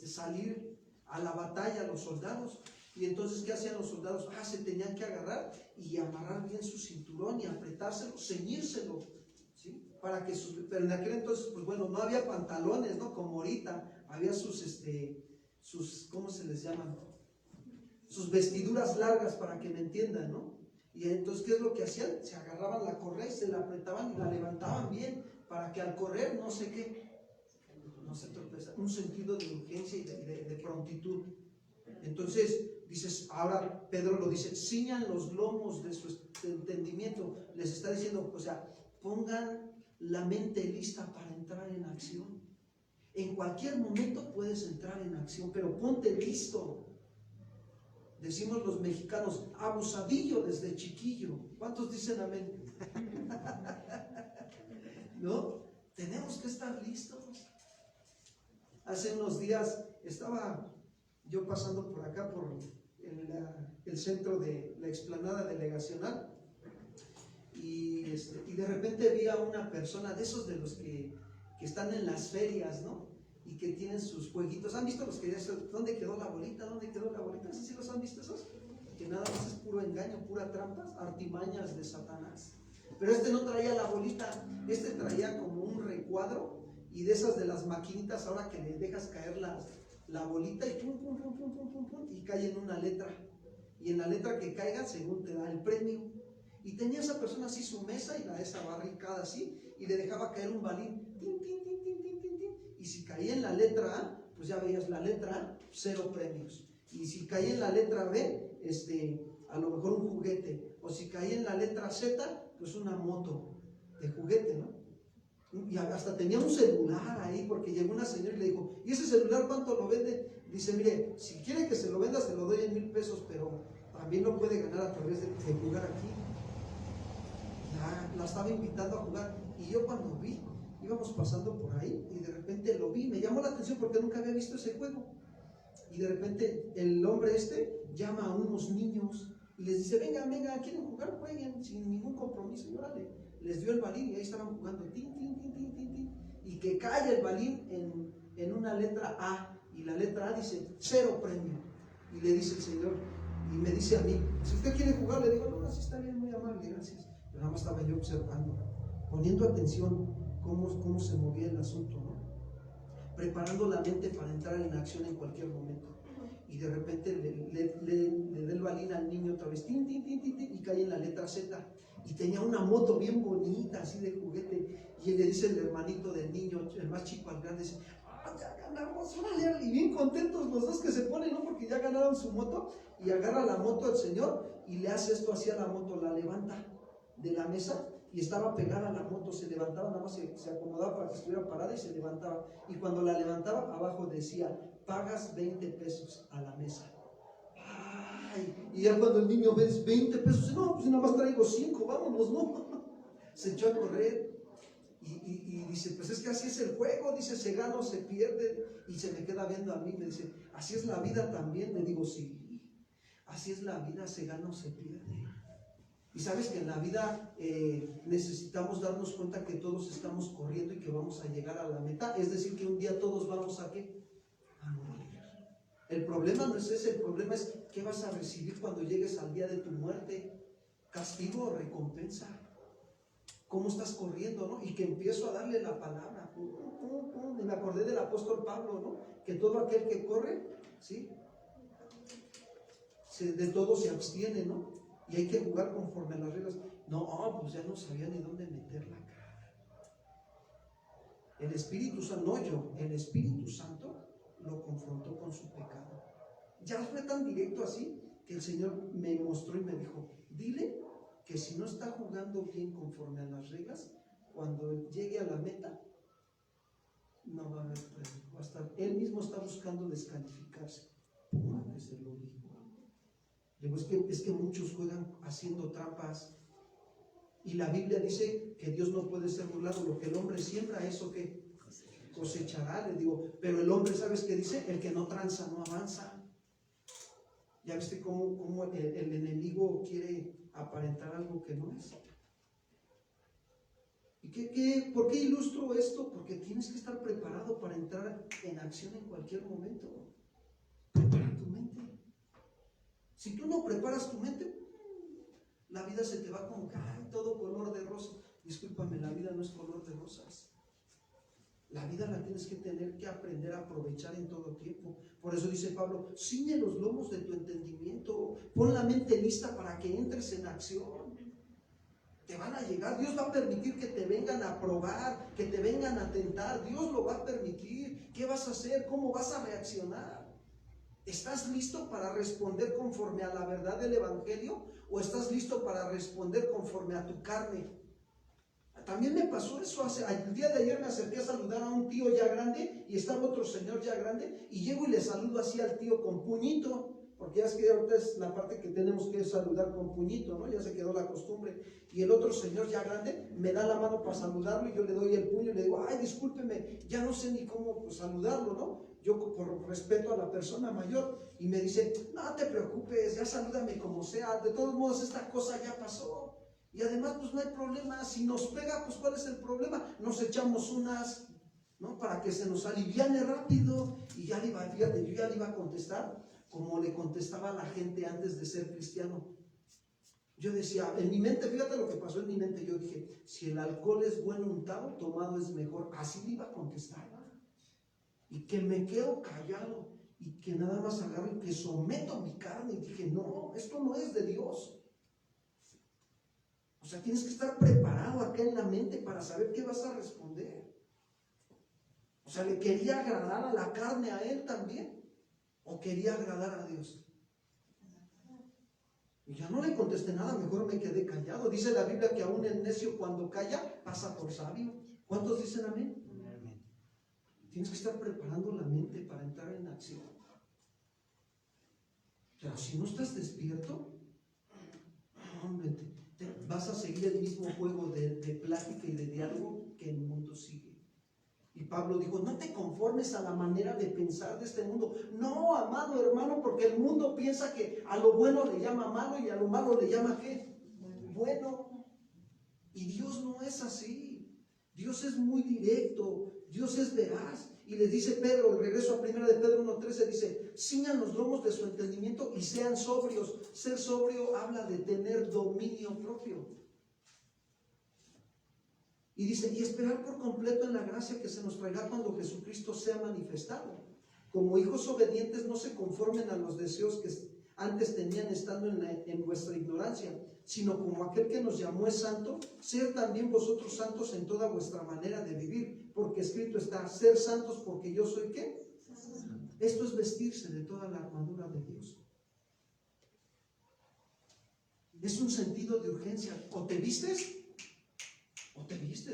salir a la batalla, los soldados. Y entonces, ¿qué hacían los soldados? Se tenían que agarrar y amarrar bien su cinturón y apretárselo, ceñírselo, ¿sí? Para que pero en aquel entonces, pues bueno, no había pantalones, ¿no? Como ahorita, había sus, ¿cómo se les llaman? Sus vestiduras largas, para que me entiendan, ¿no? Y entonces, ¿qué es lo que hacían? Se agarraban la correa y se la apretaban y la levantaban bien, para que al correr, no sé qué, no se tropezara. Un sentido de urgencia y de prontitud. Entonces, dices, ahora Pedro lo dice, ciñan los lomos de su entendimiento. Les está diciendo, o sea, pongan la mente lista para entrar en acción. En cualquier momento puedes entrar en acción, pero ponte listo. Decimos los mexicanos, abusadillo desde chiquillo. ¿Cuántos dicen amén? ¿No? Tenemos que estar listos. Hace unos días estaba yo pasando por acá, por el centro de la explanada delegacional, y de repente vi a una persona de esos de los que están en las ferias, ¿no? Y que tienen sus jueguitos. ¿Han visto los que dicen, ¿dónde quedó la bolita? ¿Dónde quedó la bolita? ¿Sí los han visto esos? Que nada más es puro engaño, pura trampa, artimañas de Satanás. Pero no traía la bolita, traía como un recuadro, y de esas de las maquinitas ahora que le dejas caer la bolita y pum, pum, pum, pum, pum, pum, pum, y cae en una letra. Y en la letra que caiga, según te da el premio. Y tenía esa persona así su mesa y esa barricada así, y le dejaba caer un balín. Tin, tin, tin, tin, tin, tin, tin. Y si caía en la letra A, pues ya veías la letra A, 0 premios. Y si caía en la letra B, a lo mejor un juguete. O si caía en la letra Z, pues una moto de juguete, ¿no? Y hasta tenía un celular ahí, porque llegó una señora y le dijo, ¿y ese celular cuánto lo vende? Dice, mire, si quiere que se lo venda, se lo doy en 1,000 pesos, pero también lo puede ganar a través de jugar aquí. La estaba invitando a jugar. Y yo cuando vi, íbamos pasando por ahí, y de repente lo vi, me llamó la atención porque nunca había visto ese juego. Y de repente el hombre llama a unos niños y les dice, venga, quieren jugar, jueguen, sin ningún compromiso. Y órale, les dio el balín y ahí estaban jugando, tin, tin, tin, tin, tin, tin, y que cae el balín en una letra A, y la letra A dice 0 premio. Y le dice el Señor, y me dice a mí, si usted quiere jugar, le digo, no, así está bien, muy amable, gracias. Pero nada más estaba yo observando, poniendo atención cómo se movía el asunto, ¿no? Preparando la mente para entrar en acción en cualquier momento. Y de repente le da el balín al niño otra vez, tin, tin, tin, tin, tin, y cae en la letra Z. Y tenía una moto bien bonita, así de juguete. Y le dice el hermanito del niño, el más chico al grande, dice, ya ganamos, órale, y bien contentos los dos que se ponen, ¿no? Porque ya ganaron su moto, y agarra la moto al señor y le hace esto así a la moto, la levanta de la mesa, y estaba pegada a la moto, se levantaba, nada más se acomodaba para que estuviera parada y se levantaba, y cuando la levantaba, abajo decía, pagas 20 pesos a la mesa. Ay, y ya cuando el niño ve 20 pesos, no, pues nada más traigo 5, vámonos, ¿no? Se echó a correr. Y dice, pues es que así es el juego, dice, se gana o se pierde, y se me queda viendo a mí, me dice, así es la vida también. Le digo, sí, así es la vida, se gana o se pierde. Y sabes que en la vida necesitamos darnos cuenta que todos estamos corriendo y que vamos a llegar a la meta, es decir, que un día todos vamos a ¿qué? A morir. El problema no es ese, el problema es ¿qué vas a recibir cuando llegues al día de tu muerte? ¿Castigo o recompensa? ¿Cómo estás corriendo, no? Y que empiezo a darle la palabra. Y me acordé del apóstol Pablo, ¿no? Que todo aquel que corre, ¿sí? De todo se abstiene, ¿no? Y hay que jugar conforme a las reglas. No, pues ya no sabía ni dónde meter la cara. El Espíritu Santo, no yo, el Espíritu Santo lo confrontó con su pecado. Ya fue tan directo así que el Señor me mostró y me dijo, dile que si no está jugando bien conforme a las reglas, cuando llegue a la meta, no va a haber premio. Va a estar, él mismo está buscando descalificarse. ¿Cómo que se lo dijo? Digo, es que muchos juegan haciendo trampas. Y la Biblia dice que Dios no puede ser burlado. Lo que el hombre siembra, eso que cosechará. Le digo, pero el hombre, ¿sabes qué dice? El que no tranza no avanza. ¿Ya viste cómo el enemigo quiere aparentar algo que no es? ¿Y por qué ilustro esto? Porque tienes que estar preparado para entrar en acción en cualquier momento. Prepara tu mente. Si tú no preparas tu mente, la vida se te va como todo color de rosa. Discúlpame, la vida no es color de rosas. La vida la tienes que tener que aprender a aprovechar en todo tiempo. Por eso dice Pablo, ciñe los lomos de tu entendimiento, pon la mente lista para que entres en acción. Te van a llegar, Dios va a permitir que te vengan a probar, que te vengan a tentar, Dios lo va a permitir. ¿Qué vas a hacer? ¿Cómo vas a reaccionar? ¿Estás listo para responder conforme a la verdad del Evangelio? ¿O estás listo para responder conforme a tu carne? También me pasó eso, el día de ayer me acerqué a saludar a un tío ya grande y estaba otro señor ya grande y llego y le saludo así al tío con puñito, porque ya es que ahorita es la parte que tenemos que saludar con puñito, ¿no? Ya se quedó la costumbre. Y el otro señor ya grande me da la mano para saludarlo y yo le doy el puño y le digo, ay, discúlpeme, ya no sé ni cómo saludarlo, ¿no? Yo por respeto a la persona mayor. Y me dice, no te preocupes, ya salúdame como sea, de todos modos esta cosa ya pasó. Y además, pues no hay problema, si nos pega, pues ¿cuál es el problema? Nos echamos unas, ¿no? Para que se nos aliviane rápido. Y ya le iba, fíjate, yo ya le iba a contestar como le contestaba a la gente antes de ser cristiano. Yo decía, en mi mente, fíjate lo que pasó en mi mente, yo dije, si el alcohol es bueno untado, tomado es mejor. Así le iba a contestar. Y que me quedo callado y que nada más agarro y que someto mi carne. Y dije, no, esto no es de Dios. O sea, tienes que estar preparado acá en la mente para saber qué vas a responder. O sea, ¿le quería agradar a la carne a él también? ¿O quería agradar a Dios? Y ya no le contesté nada, mejor me quedé callado. Dice la Biblia que aún el necio cuando calla pasa por sabio. ¿Cuántos dicen amén? Amén. Tienes que estar preparando la mente para entrar en acción. Pero si no estás despierto, hombre, vas a seguir el mismo juego de plática y de diálogo que el mundo sigue. Y Pablo dijo, no te conformes a la manera de pensar de este mundo. No, amado hermano, porque el mundo piensa que a lo bueno le llama malo y a lo malo le llama ¿qué? Bueno. Y Dios no es así. Dios es muy directo, Dios es veraz. Y les dice Pedro, regreso a 1 de Pedro 1:13, dice, ciñan los lomos de su entendimiento y sean sobrios. Ser sobrio habla de tener dominio propio. Y dice, y esperar por completo en la gracia que se nos traerá cuando Jesucristo sea manifestado. Como hijos obedientes no se conformen a los deseos antes tenían estando en vuestra ignorancia, sino como aquel que nos llamó es santo, ser también vosotros santos en toda vuestra manera de vivir, porque escrito está, ser santos porque yo soy ¿qué? Esto es vestirse de toda la armadura de Dios. Es un sentido de urgencia. O te vistes,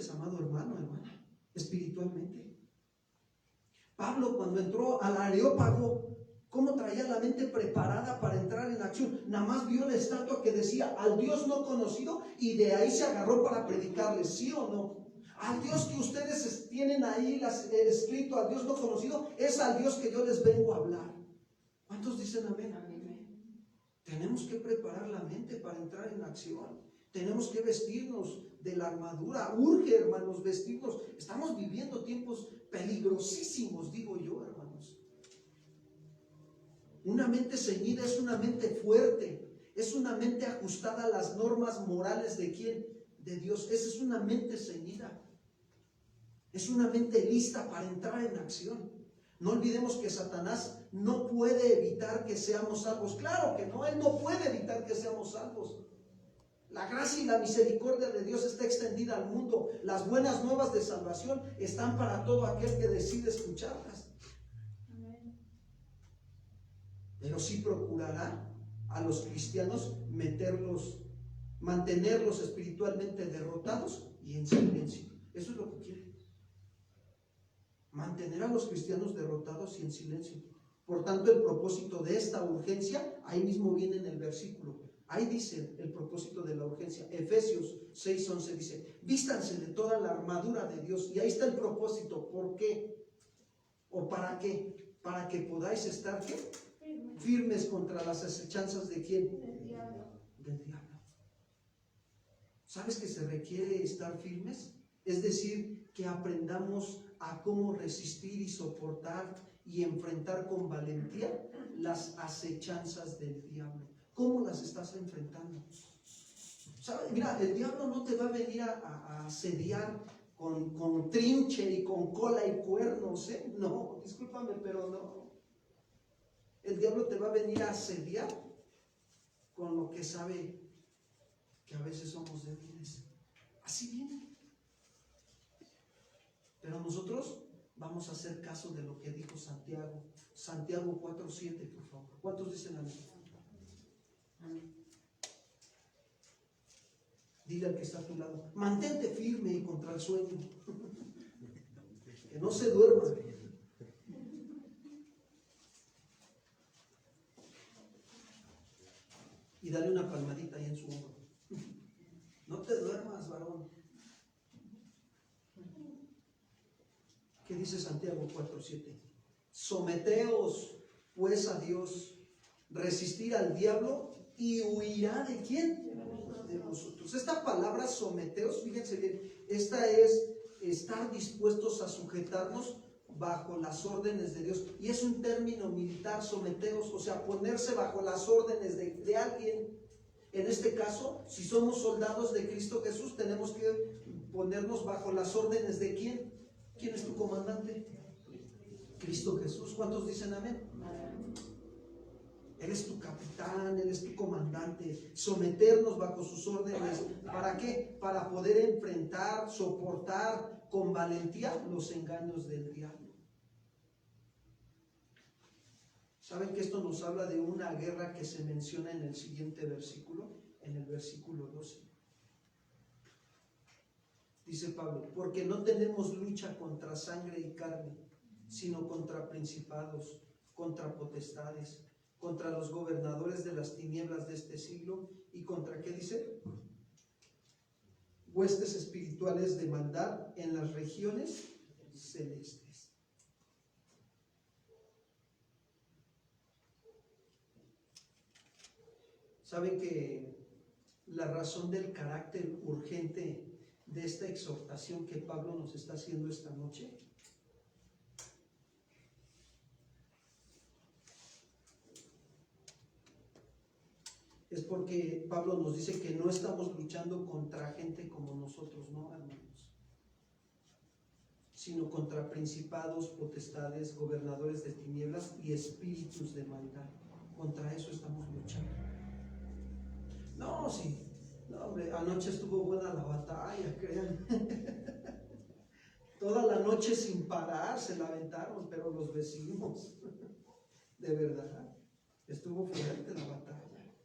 amado hermano, hermana, espiritualmente. Pablo, cuando entró al Areópago, ¿cómo traía la mente preparada para entrar en acción? Nada más vio la estatua que decía al Dios no conocido y de ahí se agarró para predicarles, ¿sí o no? Al Dios que ustedes tienen ahí escrito, al Dios no conocido, es al Dios que yo les vengo a hablar. ¿Cuántos dicen amén? Tenemos que preparar la mente para entrar en acción. Tenemos que vestirnos de la armadura. Urge, hermanos, vestirnos. Estamos viviendo tiempos peligrosísimos, digo yo, hermanos. Una mente ceñida es una mente fuerte. Es una mente ajustada a las normas morales ¿de quién? De Dios. Esa es una mente ceñida. Es una mente lista para entrar en acción. No olvidemos que Satanás no puede evitar que seamos salvos. Claro que no, él no puede evitar que seamos salvos. La gracia y la misericordia de Dios está extendida al mundo. Las buenas nuevas de salvación están para todo aquel que decide escucharlas. Pero sí procurará a los cristianos mantenerlos espiritualmente derrotados y en silencio. Eso es lo que quiere. Mantener a los cristianos derrotados y en silencio. Por tanto, el propósito de esta urgencia, ahí mismo viene en el versículo. Ahí dice el propósito de la urgencia. Efesios 6:11 dice, vístanse de toda la armadura de Dios. Y ahí está el propósito. ¿Por qué? ¿O para qué? Para que podáis estar ¿qué? Firmes contra las acechanzas ¿de quién? Del diablo. Del diablo. ¿Sabes que se requiere estar firmes? Es decir, que aprendamos a cómo resistir y soportar y enfrentar con valentía las acechanzas del diablo. ¿Cómo las estás enfrentando? ¿Sabes? Mira, el diablo no te va a venir a asediar con trinche y con cola y cuernos, ¿eh? No, discúlpame, pero no. El diablo te va a venir a asediar con lo que sabe que a veces somos débiles. Así viene. Pero nosotros vamos a hacer caso de lo que dijo Santiago. Santiago 4:7, por favor. ¿Cuántos dicen amén? Dile al que está a tu lado, mantente firme y contra el sueño. Que no se duerma. Y dale una palmadita ahí en su hombro. No te duermas, varón. ¿Qué dice Santiago 4:7? Someteos pues a Dios, resistir al diablo y huirá ¿de quién? De vosotros. Esta palabra someteos, fíjense bien, esta es estar dispuestos a sujetarnos bajo las órdenes de Dios. Y es un término militar, someteos, o sea, ponerse bajo las órdenes de alguien. En este caso, si somos soldados de Cristo Jesús, tenemos que ponernos bajo las órdenes de ¿quién? ¿Quién es tu comandante? Cristo Jesús. ¿Cuántos dicen amén? Él es tu capitán, Él es tu comandante. Someternos bajo sus órdenes. ¿Para qué? Para poder enfrentar, soportar con valentía los engaños del diablo. ¿Saben que esto nos habla de una guerra que se menciona en el siguiente versículo? En el versículo 12. Dice Pablo, porque no tenemos lucha contra sangre y carne, sino contra principados, contra potestades, contra los gobernadores de las tinieblas de este siglo y contra, ¿qué dice? Huestes espirituales de maldad en las regiones celestes. ¿Saben que la razón del carácter urgente de esta exhortación que Pablo nos está haciendo esta noche? Es porque Pablo nos dice que no estamos luchando contra gente como nosotros, no, hermanos, sino contra principados, potestades, gobernadores de tinieblas y espíritus de maldad. contra eso estamos luchando. No, sí, no, hombre, anoche estuvo buena la batalla, crean. Toda la noche sin parar se la aventaron, pero los vecinos, de verdad, estuvo fuerte la batalla.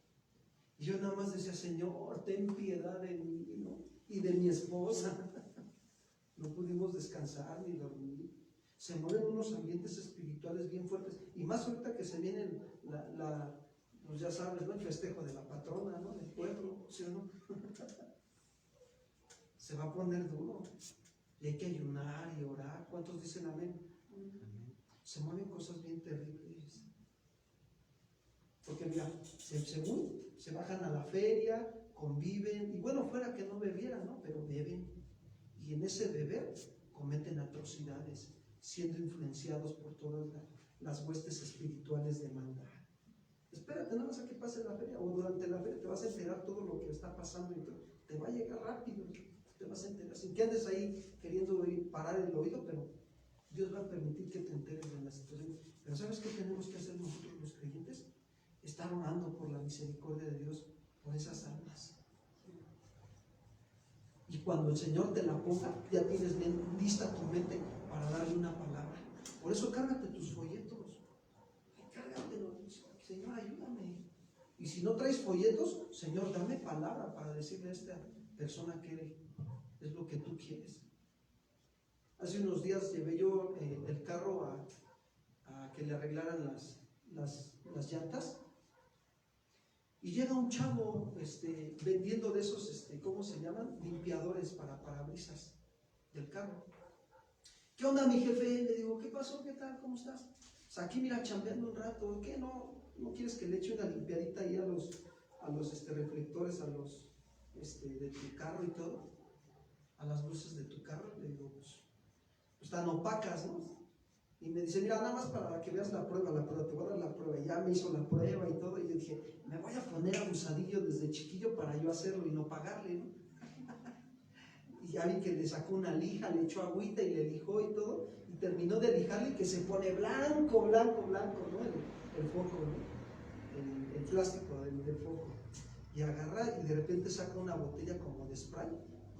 Y yo nada más decía, Señor, ten piedad de mí, ¿no? Y de mi esposa. No pudimos descansar ni dormir. Se mueven unos ambientes espirituales bien fuertes. Y más ahorita que se viene pues ya sabes, ¿no? El festejo de la patrona, ¿no? Del pueblo, ¿sí o no? Se va a poner duro. Y hay que ayunar y orar. ¿Cuántos dicen amén? Se mueven cosas bien terribles. Porque mira, se bajan a la feria, conviven, y bueno, fuera que no bebieran, ¿no? Pero beben. Y en ese beber cometen atrocidades, siendo influenciados por todas las huestes espirituales de maldad. Espérate nada más a que pase la feria, o durante la feria te vas a enterar todo lo que está pasando y te va a llegar rápido, te vas a enterar, sin que andes ahí queriendo parar el oído, pero Dios va a permitir que te enteres de la situación. Pero ¿sabes qué tenemos que hacer nosotros los creyentes? Estar orando por la misericordia de Dios por esas almas. Y cuando el Señor te la ponga, ya tienes bien lista tu mente para darle una palabra. Por eso cárgate tus folletos. Cárgatelo. Señor, ayúdame. Y si no traes folletos, Señor, dame palabra para decirle a esta persona que es lo que tú quieres. Hace unos días llevé yo el carro a que le arreglaran las llantas. Y llega un chavo vendiendo de esos, ¿cómo se llaman? Limpiadores para parabrisas del carro. ¿Qué onda, mi jefe? Le digo, ¿qué pasó? ¿Qué tal? ¿Cómo estás? O sea, aquí mira, chambeando un rato. ¿Qué? ¿No quieres que le eche una limpiadita ahí a los reflectores, de tu carro y todo? A las luces de tu carro. Le digo, pues están opacas, ¿no? Y me dice, mira, nada más para que veas la prueba, te voy a dar la prueba. Y ya me hizo la prueba y todo. Y yo dije, me voy a poner abusadillo desde chiquillo para yo hacerlo y no pagarle, ¿no? Y ya vi que le sacó una lija, le echó agüita y le lijó y todo. Y terminó de lijarle y que se pone blanco, ¿no? El foco, ¿no? El plástico del foco. Y agarra y de repente saca una botella como de spray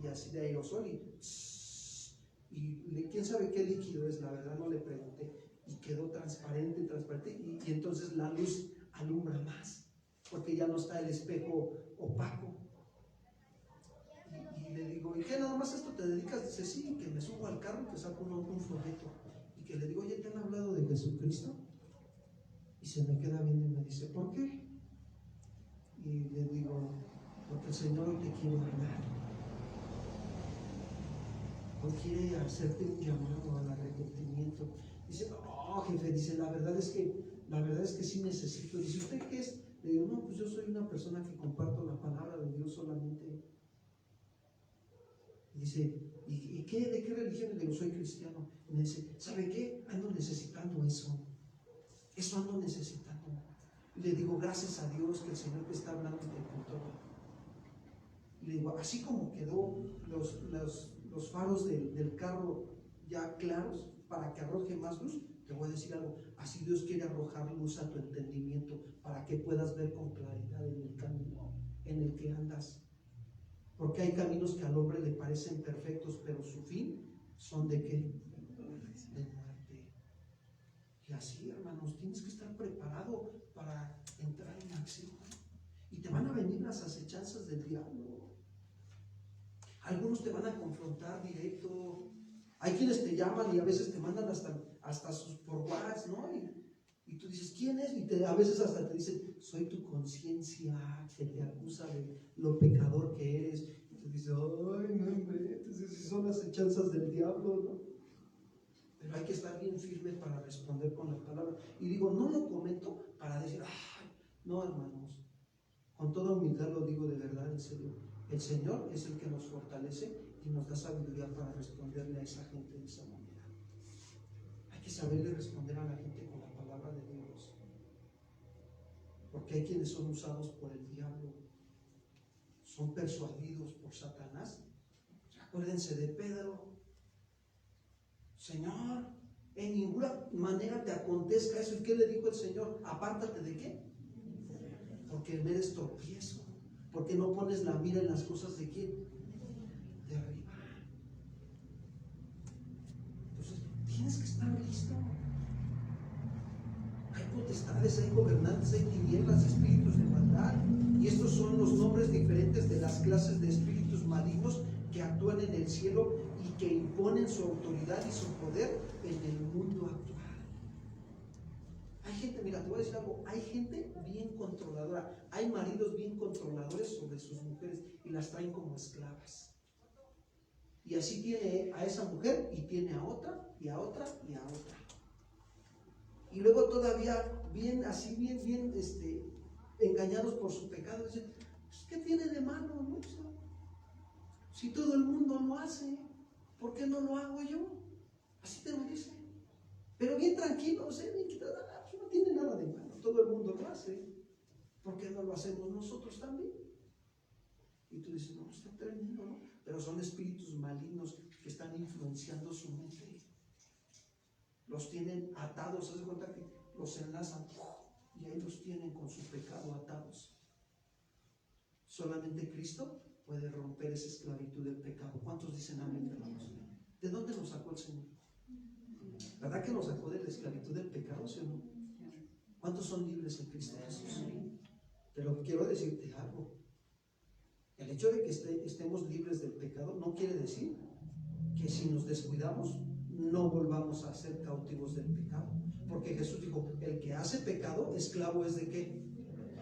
y así de aerosol y quién sabe qué líquido es, la verdad no le pregunté, y quedó transparente, y entonces la luz alumbra más, porque ya no está el espejo opaco. Y le digo, ¿y qué, nada más esto te dedicas? Dice, sí, que me subo al carro y que saco un folleto, y que le digo, oye, ¿te han hablado de Jesucristo? Y se me queda viendo y me dice, ¿por qué? Y le digo, porque el Señor te quiere hablar. Hoy quiere hacerte un llamado al arrepentimiento. Dice, no, jefe, dice, la verdad es que sí necesito. Dice, ¿usted qué es? Le digo, no, pues yo soy una persona que comparto la palabra de Dios solamente. Dice, ¿y qué? ¿De qué religión? Le digo, soy cristiano. Y me dice, ¿sabe qué? Ando necesitando eso. Eso ando necesitando. Y le digo, gracias a Dios que el Señor te está hablando y te controla. Y le digo, así como quedó los faros del carro ya claros para que arroje más luz, te voy a decir algo, así Dios quiere arrojar luz a tu entendimiento para que puedas ver con claridad en el camino en el que andas, porque hay caminos que al hombre le parecen perfectos, pero su fin son ¿de qué? De muerte. Y así, hermanos, tienes que estar preparado para entrar en acción, y te van a venir las acechanzas del diablo. Algunos te van a confrontar directo. Hay quienes te llaman y a veces te mandan hasta sus por WhatsApp, ¿no? Y tú dices, ¿quién es? Y a veces hasta te dicen, soy tu conciencia que te acusa de lo pecador que eres. Y tú dices, ay, no inventes, son las acechanzas del diablo, ¿no? Pero hay que estar bien firme para responder con la palabra. Y digo, no lo comento para decir, ay, no, hermanos. Con toda humildad lo digo de verdad, en serio. El Señor es el que nos fortalece y nos da sabiduría para responderle a esa gente de esa manera. Hay que saberle responder a la gente con la palabra de Dios. Porque hay quienes son usados por el diablo, son persuadidos por Satanás. Acuérdense de Pedro. Señor, en ninguna manera te acontezca eso. ¿Y qué le dijo el Señor? Apártate de qué? Porque eres tropiezo. Porque no pones la mira en las cosas de quién, de arriba. Entonces tienes que estar listo. Hay potestades, hay gobernantes, hay tinieblas, espíritus de maldad, y estos son los nombres diferentes de las clases de espíritus malignos que actúan en el cielo y que imponen su autoridad y su poder en el mundo actual. Hay gente, mira, te voy a decir algo, hay gente bien controladora, hay maridos bien controladores sobre sus mujeres y las traen como esclavas. Y así tiene a esa mujer y tiene a otra y a otra y a otra. Y luego todavía bien, así bien, engañados por su pecado, dicen, pues, ¿qué tiene de malo, no? O sea, si todo el mundo lo hace, ¿por qué no lo hago yo? Así te lo dicen. Pero bien tranquilos, bien quitados, no tiene nada de malo, todo el mundo lo hace. ¿Por qué no lo hacemos nosotros también? Y tú dices, no, está tremendo, ¿no? Pero son espíritus malignos que están influenciando su mente. Los tienen atados, ¿se das cuenta que los enlazan? Y ahí los tienen con su pecado atados. Solamente Cristo puede romper esa esclavitud del pecado. ¿Cuántos dicen amén, hermanos? ¿De dónde nos sacó el Señor? ¿Verdad que nos sacó de la esclavitud del pecado, sí o no? ¿Cuántos son libres en Cristo Jesús? Pero quiero decirte algo. El hecho de que estemos libres del pecado no quiere decir que si nos descuidamos no volvamos a ser cautivos del pecado. Porque Jesús dijo, el que hace pecado, esclavo es de qué.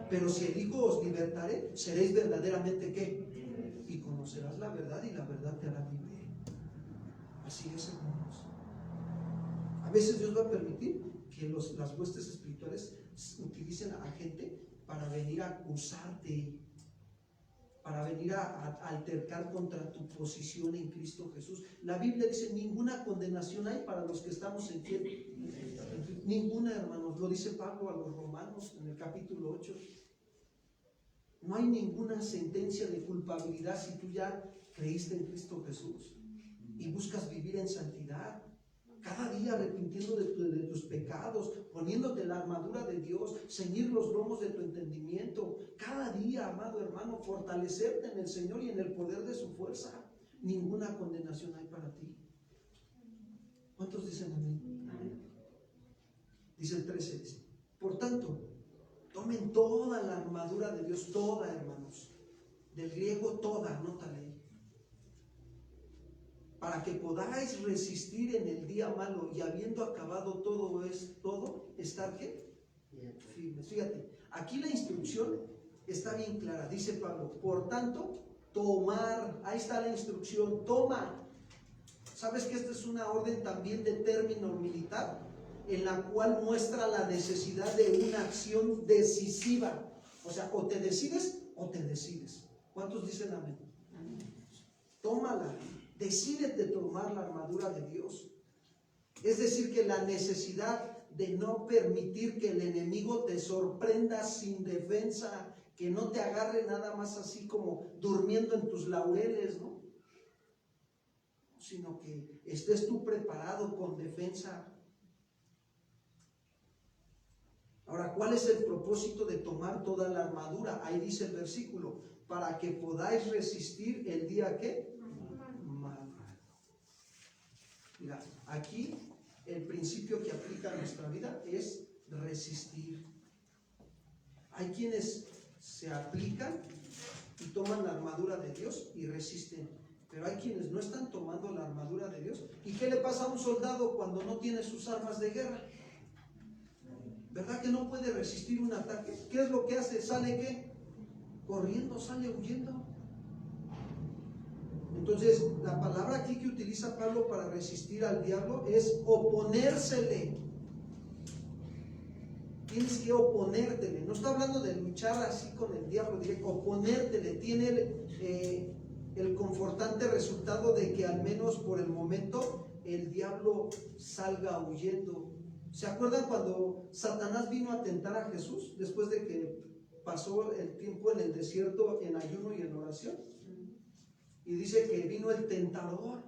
Pero si el Hijo os libertare, seréis verdaderamente qué. Y conocerás la verdad y la verdad te hará libre. Así es, hermanos. A veces Dios va a permitir que las huestes espirituales utilicen a gente para venir a acusarte, para venir a altercar contra tu posición en Cristo Jesús. La Biblia dice, ninguna condenación hay para los que estamos en Cristo. Ninguna, hermanos. Lo dice Pablo a los romanos en el capítulo 8. No hay ninguna sentencia de culpabilidad si tú ya creíste en Cristo Jesús y buscas vivir en santidad. Cada día arrepintiendo de tus pecados, poniéndote la armadura de Dios, ceñir los lomos de tu entendimiento. Cada día, amado hermano, fortalecerte en el Señor y en el poder de su fuerza. Ninguna condenación hay para ti. ¿Cuántos dicen amén? Amén. Dice el 13, dice, por tanto, tomen toda la armadura de Dios, toda, hermanos. Del griego toda, anótale. Para que podáis resistir en el día malo y habiendo acabado todo, estar ¿qué? Firmes. Fíjate, aquí la instrucción está bien clara, dice Pablo, por tanto, tomar, ahí está la instrucción, toma. ¿Sabes que esta es una orden también de término militar? En la cual muestra la necesidad de una acción decisiva. O sea, o te decides o te decides. ¿Cuántos dicen amén? Amén. Tómala. Decídete tomar la armadura de Dios. Es decir, que la necesidad de no permitir que el enemigo te sorprenda sin defensa, que no te agarre nada más así como durmiendo en tus laureles, ¿no? Sino que estés tú preparado con defensa. Ahora, ¿cuál es el propósito de tomar toda la armadura? Ahí dice el versículo, para que podáis resistir el día ¿qué? Mira, aquí el principio que aplica a nuestra vida es resistir. Hay quienes se aplican y toman la armadura de Dios y resisten, pero hay quienes no están tomando la armadura de Dios. ¿Y qué le pasa a un soldado cuando no tiene sus armas de guerra? ¿Verdad que no puede resistir un ataque? ¿Qué es lo que hace? ¿Sale qué? Corriendo, sale huyendo. Entonces, la palabra aquí que utiliza Pablo para resistir al diablo es oponérsele. Tienes que oponértele. No está hablando de luchar así con el diablo, directo. Oponértele. Tiene el confortante resultado de que al menos por el momento el diablo salga huyendo. ¿Se acuerdan cuando Satanás vino a tentar a Jesús después de que pasó el tiempo en el desierto en ayuno y en oración? Y dice que vino el tentador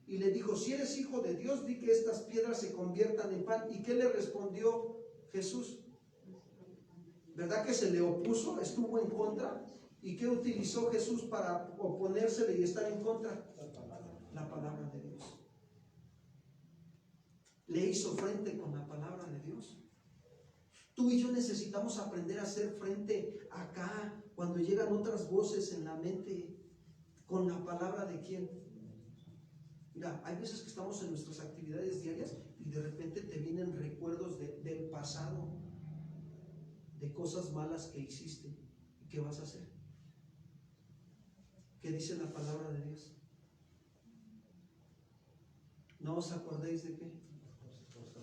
y le dijo, si eres hijo de Dios, di que estas piedras se conviertan en pan. ¿Y qué le respondió Jesús? ¿Verdad que se le opuso? Estuvo en contra. ¿Y qué utilizó Jesús para oponérsele y estar en contra? La palabra de Dios. Le hizo frente con la palabra de Dios. Tú y yo necesitamos aprender a hacer frente acá cuando llegan otras voces en la mente con la palabra de quién. Mira, hay veces que estamos en nuestras actividades diarias y de repente te vienen recuerdos del pasado, de cosas malas que hiciste. ¿Y qué vas a hacer? ¿Qué dice la palabra de Dios? ¿No os acordéis de qué?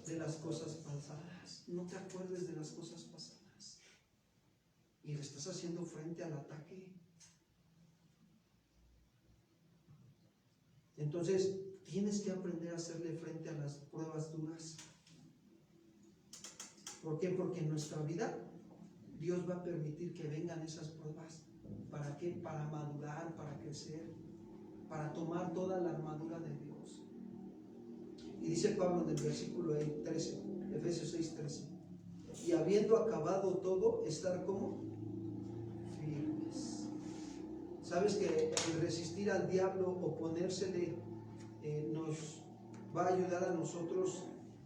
De las cosas pasadas. No te acuerdes de las cosas pasadas. Y le estás haciendo frente al ataque. Entonces, tienes que aprender a hacerle frente a las pruebas duras. ¿Por qué? Porque en nuestra vida Dios va a permitir que vengan esas pruebas. ¿Para qué? Para madurar, para crecer, para tomar toda la armadura de Dios. Y dice Pablo en el versículo 13, Efesios 6:13, y habiendo acabado todo, estar como firmes. ¿Sabes que el resistir al diablo, oponérsele, nos va a ayudar a nosotros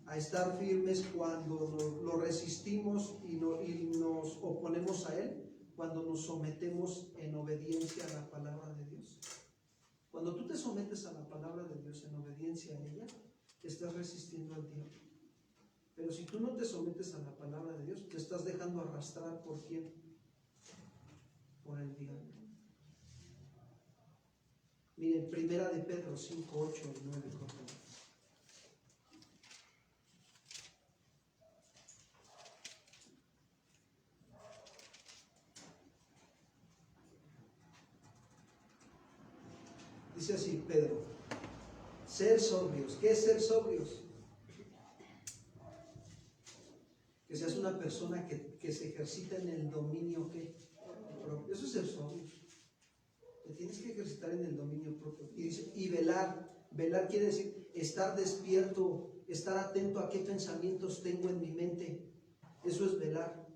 a estar firmes cuando lo resistimos y nos oponemos a él? Cuando nos sometemos en obediencia a la palabra de Dios. Cuando tú te sometes a la palabra de Dios en obediencia a ella, estás resistiendo al diablo. Pero si tú no te sometes a la palabra de Dios, te estás dejando arrastrar ¿por quién? Por el diablo. Miren, primera de Pedro 5, 8 y 9, por favor. Dice así Pedro: ser sobrios. ¿Qué es ser sobrios? Que seas una persona que se ejercita en el dominio propio. Eso es ser sobrios. Te tienes que ejercitar en el dominio propio. Y dice, y velar. Velar quiere decir estar despierto, estar atento a qué pensamientos tengo en mi mente. Eso es velar.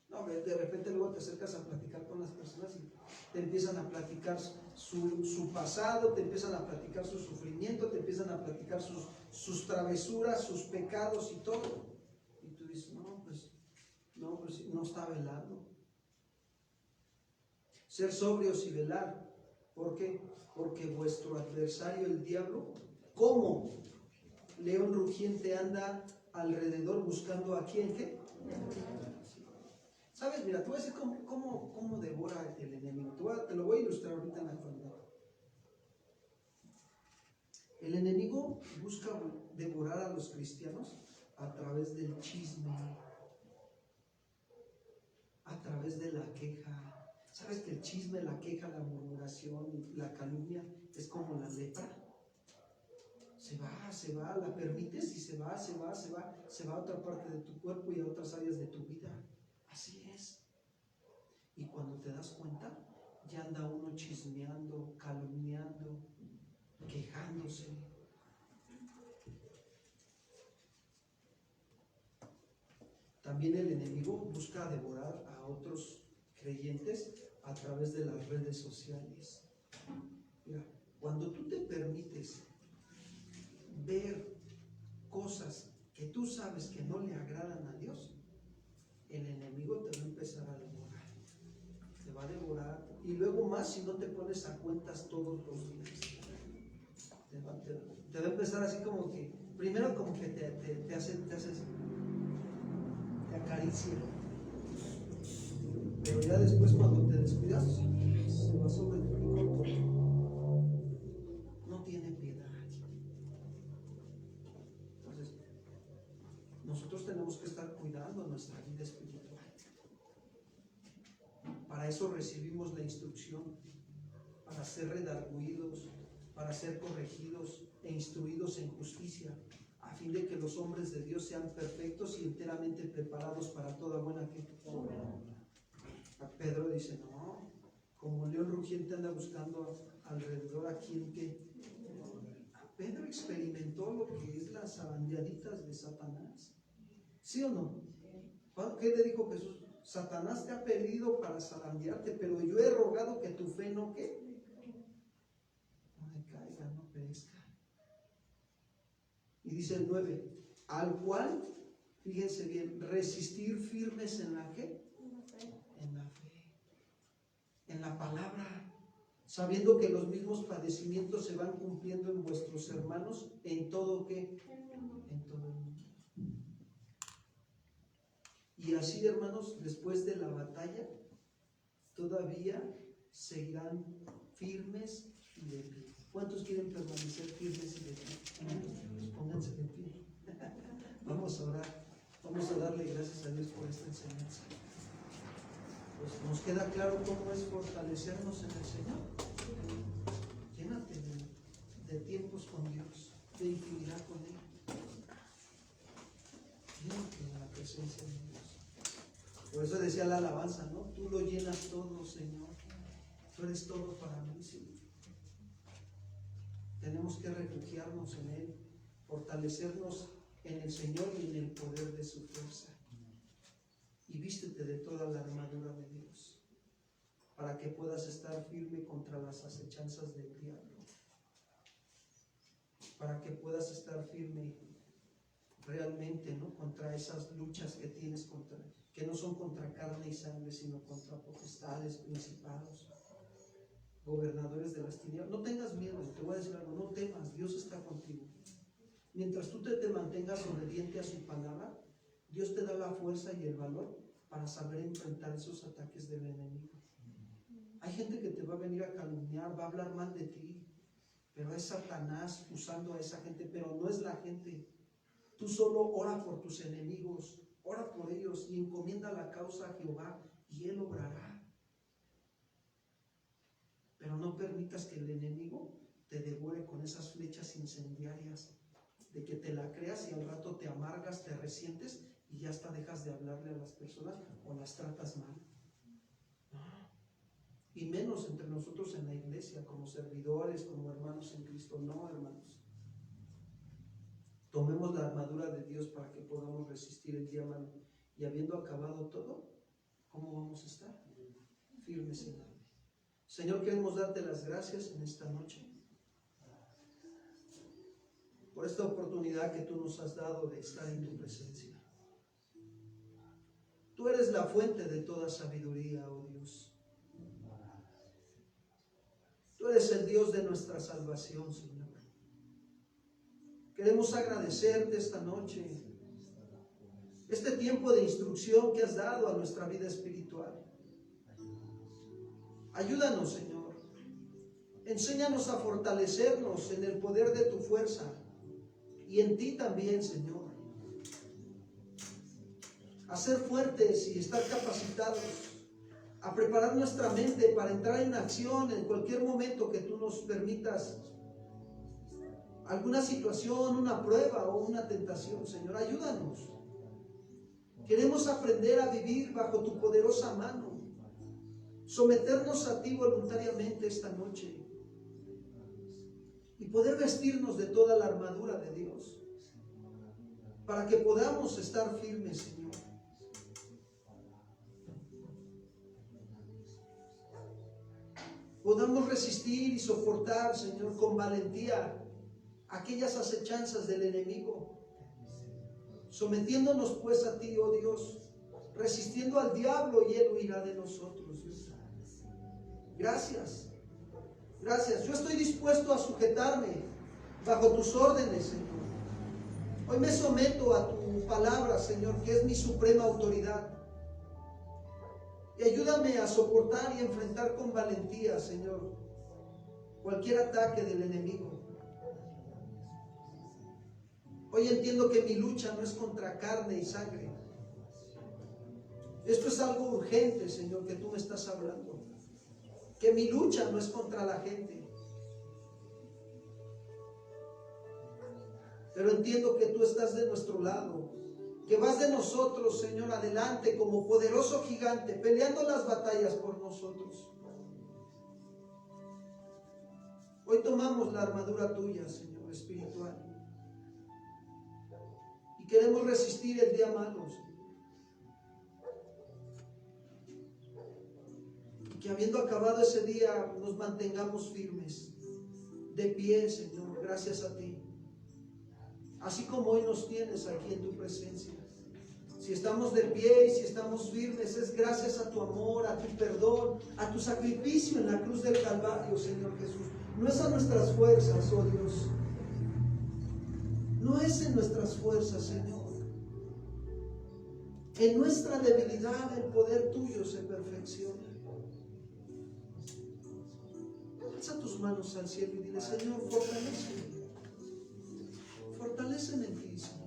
No, de repente luego te acercas a platicar con las personas y te empiezan a platicar su pasado, te empiezan a platicar su sufrimiento, te empiezan a platicar sus travesuras, sus pecados y todo. Y tú dices, no está velando. Ser sobrios y velar. ¿Por qué? Porque vuestro adversario, el diablo, como león rugiente, anda alrededor buscando a quién, ¿qué? ¿Sabes? Mira, te voy a decir cómo devora el enemigo. Te lo voy a ilustrar ahorita en la actualidad. El enemigo busca devorar a los cristianos a través del chisme, a través de la queja. ¿Sabes que el chisme, la queja, la murmuración, la calumnia es como la lepra? Se va, la permites y se va a otra parte de tu cuerpo y a otras áreas de tu vida. Así es. Y cuando te das cuenta, ya anda uno chismeando, calumniando, quejándose. También el enemigo busca devorar a otros creyentes a través de las redes sociales. Mira, cuando tú te permites ver cosas que tú sabes que no le agradan a Dios, el enemigo te va a empezar a devorar. Te va a devorar. Y luego más si no te pones a cuentas todos los días. Te va a empezar así como que, primero como que te acaricia. Pero ya después cuando te descuidas, se va sobre ti porque no tiene piedad. Entonces, nosotros tenemos que estar cuidando nuestra vida espiritual. Para eso recibimos la instrucción, para ser redarguidos, para ser corregidos e instruidos en justicia, a fin de que los hombres de Dios sean perfectos y enteramente preparados para toda buena obra. Pedro dice, no, como león rugiente anda buscando alrededor a quien que... Pedro experimentó lo que es las zarandeaditas de Satanás. ¿Sí o no? ¿Qué le dijo Jesús? Satanás te ha pedido para zarandearte, pero yo he rogado que tu fe no, ¿qué? No decaiga, no perezca. Y dice el 9, al cual, fíjense bien, resistir firmes en la ¿qué? En la fe, en la palabra, sabiendo que los mismos padecimientos se van cumpliendo en vuestros hermanos en todo ¿qué? En todo el mundo. Y así, hermanos, después de la batalla, todavía seguirán firmes y de pie. ¿Cuántos quieren permanecer firmes y de pie? Pues pónganse de pie. Vamos a orar. Vamos a darle gracias a Dios por esta enseñanza. Pues nos queda claro cómo es fortalecernos en el Señor. Llénate de tiempos con Dios, de intimidad con Él. Llénate de la presencia de Dios. Por eso decía la alabanza, ¿no? Tú lo llenas todo, Señor. Tú eres todo para mí, Señor. Tenemos que refugiarnos en Él, fortalecernos en el Señor y en el poder de su fuerza. Y vístete de toda la armadura de Dios, para que puedas estar firme contra las acechanzas del diablo. Para que puedas estar firme realmente, ¿no? Contra esas luchas que tienes que no son contra carne y sangre, sino contra potestades, principados, gobernadores de las tinieblas. No tengas miedo, te voy a decir algo, no temas, Dios está contigo. Mientras tú te mantengas obediente a su palabra, Dios te da la fuerza y el valor para saber enfrentar esos ataques del enemigo. Hay gente que te va a venir a calumniar, va a hablar mal de ti, pero es Satanás usando a esa gente, pero no es la gente. Tú solo ora por tus enemigos, ora por ellos y encomienda la causa a Jehová y Él obrará. Pero no permitas que el enemigo te devore con esas flechas incendiarias, de que te la creas y al rato te amargas, te resientes y ya hasta dejas de hablarle a las personas o las tratas mal. Y menos entre nosotros en la iglesia, como servidores, como hermanos en Cristo. No, hermanos. Tomemos la armadura de Dios para que podamos resistir el día malo. Y habiendo acabado todo, ¿cómo vamos a estar? Firmes en la fe. Señor, queremos darte las gracias en esta noche por esta oportunidad que tú nos has dado de estar en tu presencia. Tú eres la fuente de toda sabiduría, oh Dios. Tú eres el Dios de nuestra salvación, Señor. Queremos agradecerte esta noche, este tiempo de instrucción que has dado a nuestra vida espiritual. Ayúdanos, Señor. Enséñanos a fortalecernos en el poder de tu fuerza y en ti también, Señor. A ser fuertes y estar capacitados, a preparar nuestra mente para entrar en acción en cualquier momento que tú nos permitas. Alguna situación, una prueba o una tentación, Señor, ayúdanos. Queremos aprender a vivir bajo tu poderosa mano, someternos a ti voluntariamente esta noche y poder vestirnos de toda la armadura de Dios para que podamos estar firmes, Señor. Podamos resistir y soportar, Señor, con valentía aquellas acechanzas del enemigo, sometiéndonos pues a ti, oh Dios, resistiendo al diablo y él huirá de nosotros, Dios. Gracias, gracias. Yo estoy dispuesto a sujetarme bajo tus órdenes, Señor. Hoy me someto a tu palabra, Señor, que es mi suprema autoridad. Y ayúdame a soportar y enfrentar con valentía, Señor, cualquier ataque del enemigo. Hoy entiendo que mi lucha no es contra carne y sangre. Esto es algo urgente, Señor, que tú me estás hablando. Que mi lucha no es contra la gente. Pero entiendo que tú estás de nuestro lado, que vas de nosotros, Señor, adelante como poderoso gigante, peleando las batallas por nosotros. Hoy tomamos la armadura tuya, Señor, espiritual. Y queremos resistir el día malo, Señor. que habiendo acabado ese día nos mantengamos firmes, de pie, Señor, gracias a ti. Así como hoy nos tienes aquí en tu presencia. Si estamos de pie y si estamos firmes, es gracias a tu amor, a tu perdón, a tu sacrificio en la cruz del Calvario, Señor Jesús. No es a nuestras fuerzas, oh Dios. No es en nuestras fuerzas, Señor. En nuestra debilidad el poder tuyo se perfecciona. Alza tus manos al cielo y dile: Señor, fortaléceme. Fortaléceme en ti, Señor.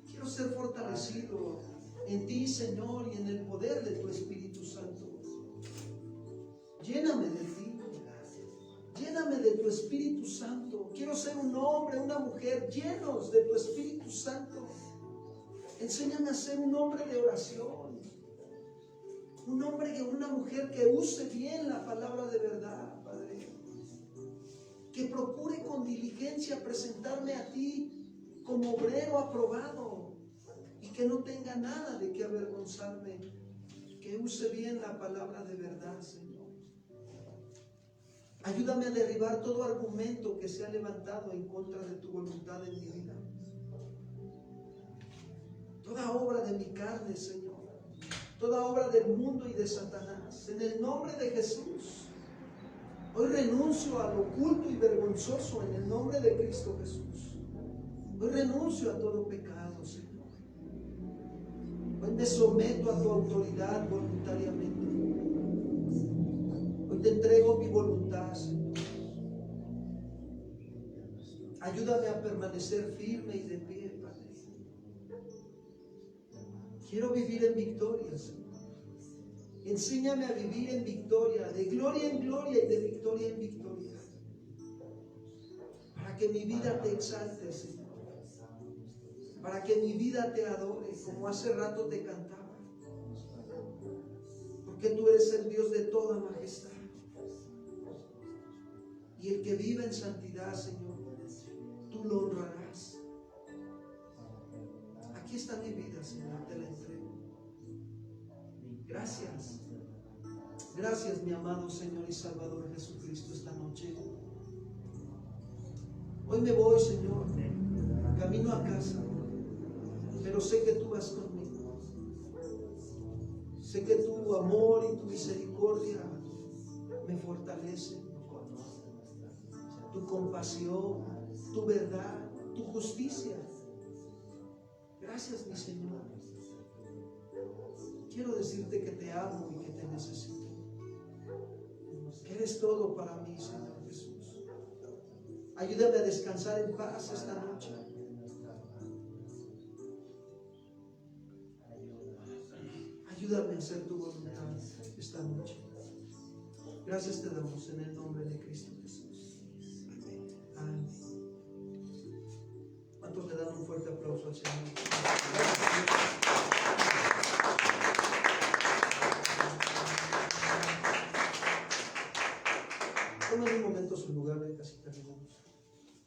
Quiero ser fortalecido en ti, Señor, y en el poder de tu Espíritu Santo. Lléname de ti. Lléname de tu Espíritu Santo. Quiero ser un hombre, una mujer llenos de tu Espíritu Santo. Enséñame a ser un hombre de oración. Un hombre, una mujer que use bien la palabra de verdad, Padre. Que procure con diligencia presentarme a ti como obrero aprobado y que no tenga nada de qué avergonzarme. Que use bien la palabra de verdad, Señor. Ayúdame a derribar todo argumento que se ha levantado en contra de tu voluntad en mi vida. Toda obra de mi carne, Señor. Toda obra del mundo y de Satanás. En el nombre de Jesús. Hoy renuncio a lo oculto y vergonzoso en el nombre de Cristo Jesús. Hoy renuncio a todo pecado, Señor. Hoy me someto a tu autoridad voluntariamente. Hoy te entrego mi voluntad, Señor. Ayúdame a permanecer firme y de pie, Padre. Quiero vivir en victoria, Señor. Enséñame a vivir en victoria, de gloria en gloria y de victoria en victoria. Para que mi vida te exalte, Señor. Para que mi vida te adore, como hace rato te cantaba. Porque tú eres el Dios de toda majestad. Y el que vive en santidad, Señor, tú lo honrarás. Aquí está mi vida, Señor, te la entrego. Gracias. Gracias, mi amado Señor y Salvador Jesucristo, esta noche. Hoy me voy, Señor, camino a casa, pero sé que tú vas conmigo. Sé que tu amor y tu misericordia me fortalecen. Tu compasión, tu verdad, tu justicia. Gracias, mi Señor. Quiero decirte que te amo y que te necesito. Que eres todo para mí, Señor Jesús. Ayúdame a descansar en paz esta noche. Ayúdame a hacer tu voluntad esta noche. Gracias te damos en el nombre de Cristo Jesús. Amén. ¿Cuántos le dan un fuerte aplauso al Señor? Tomen un momento su lugar, casi terminamos.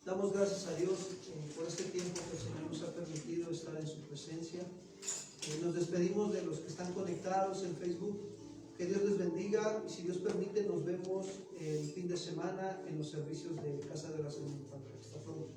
Damos gracias a Dios por este tiempo que el Señor nos ha permitido estar en su presencia. Nos despedimos de los que están conectados en Facebook. Que Dios les bendiga y si Dios permite nos vemos el fin de semana en los servicios de Casa de Oración. Hasta pronto.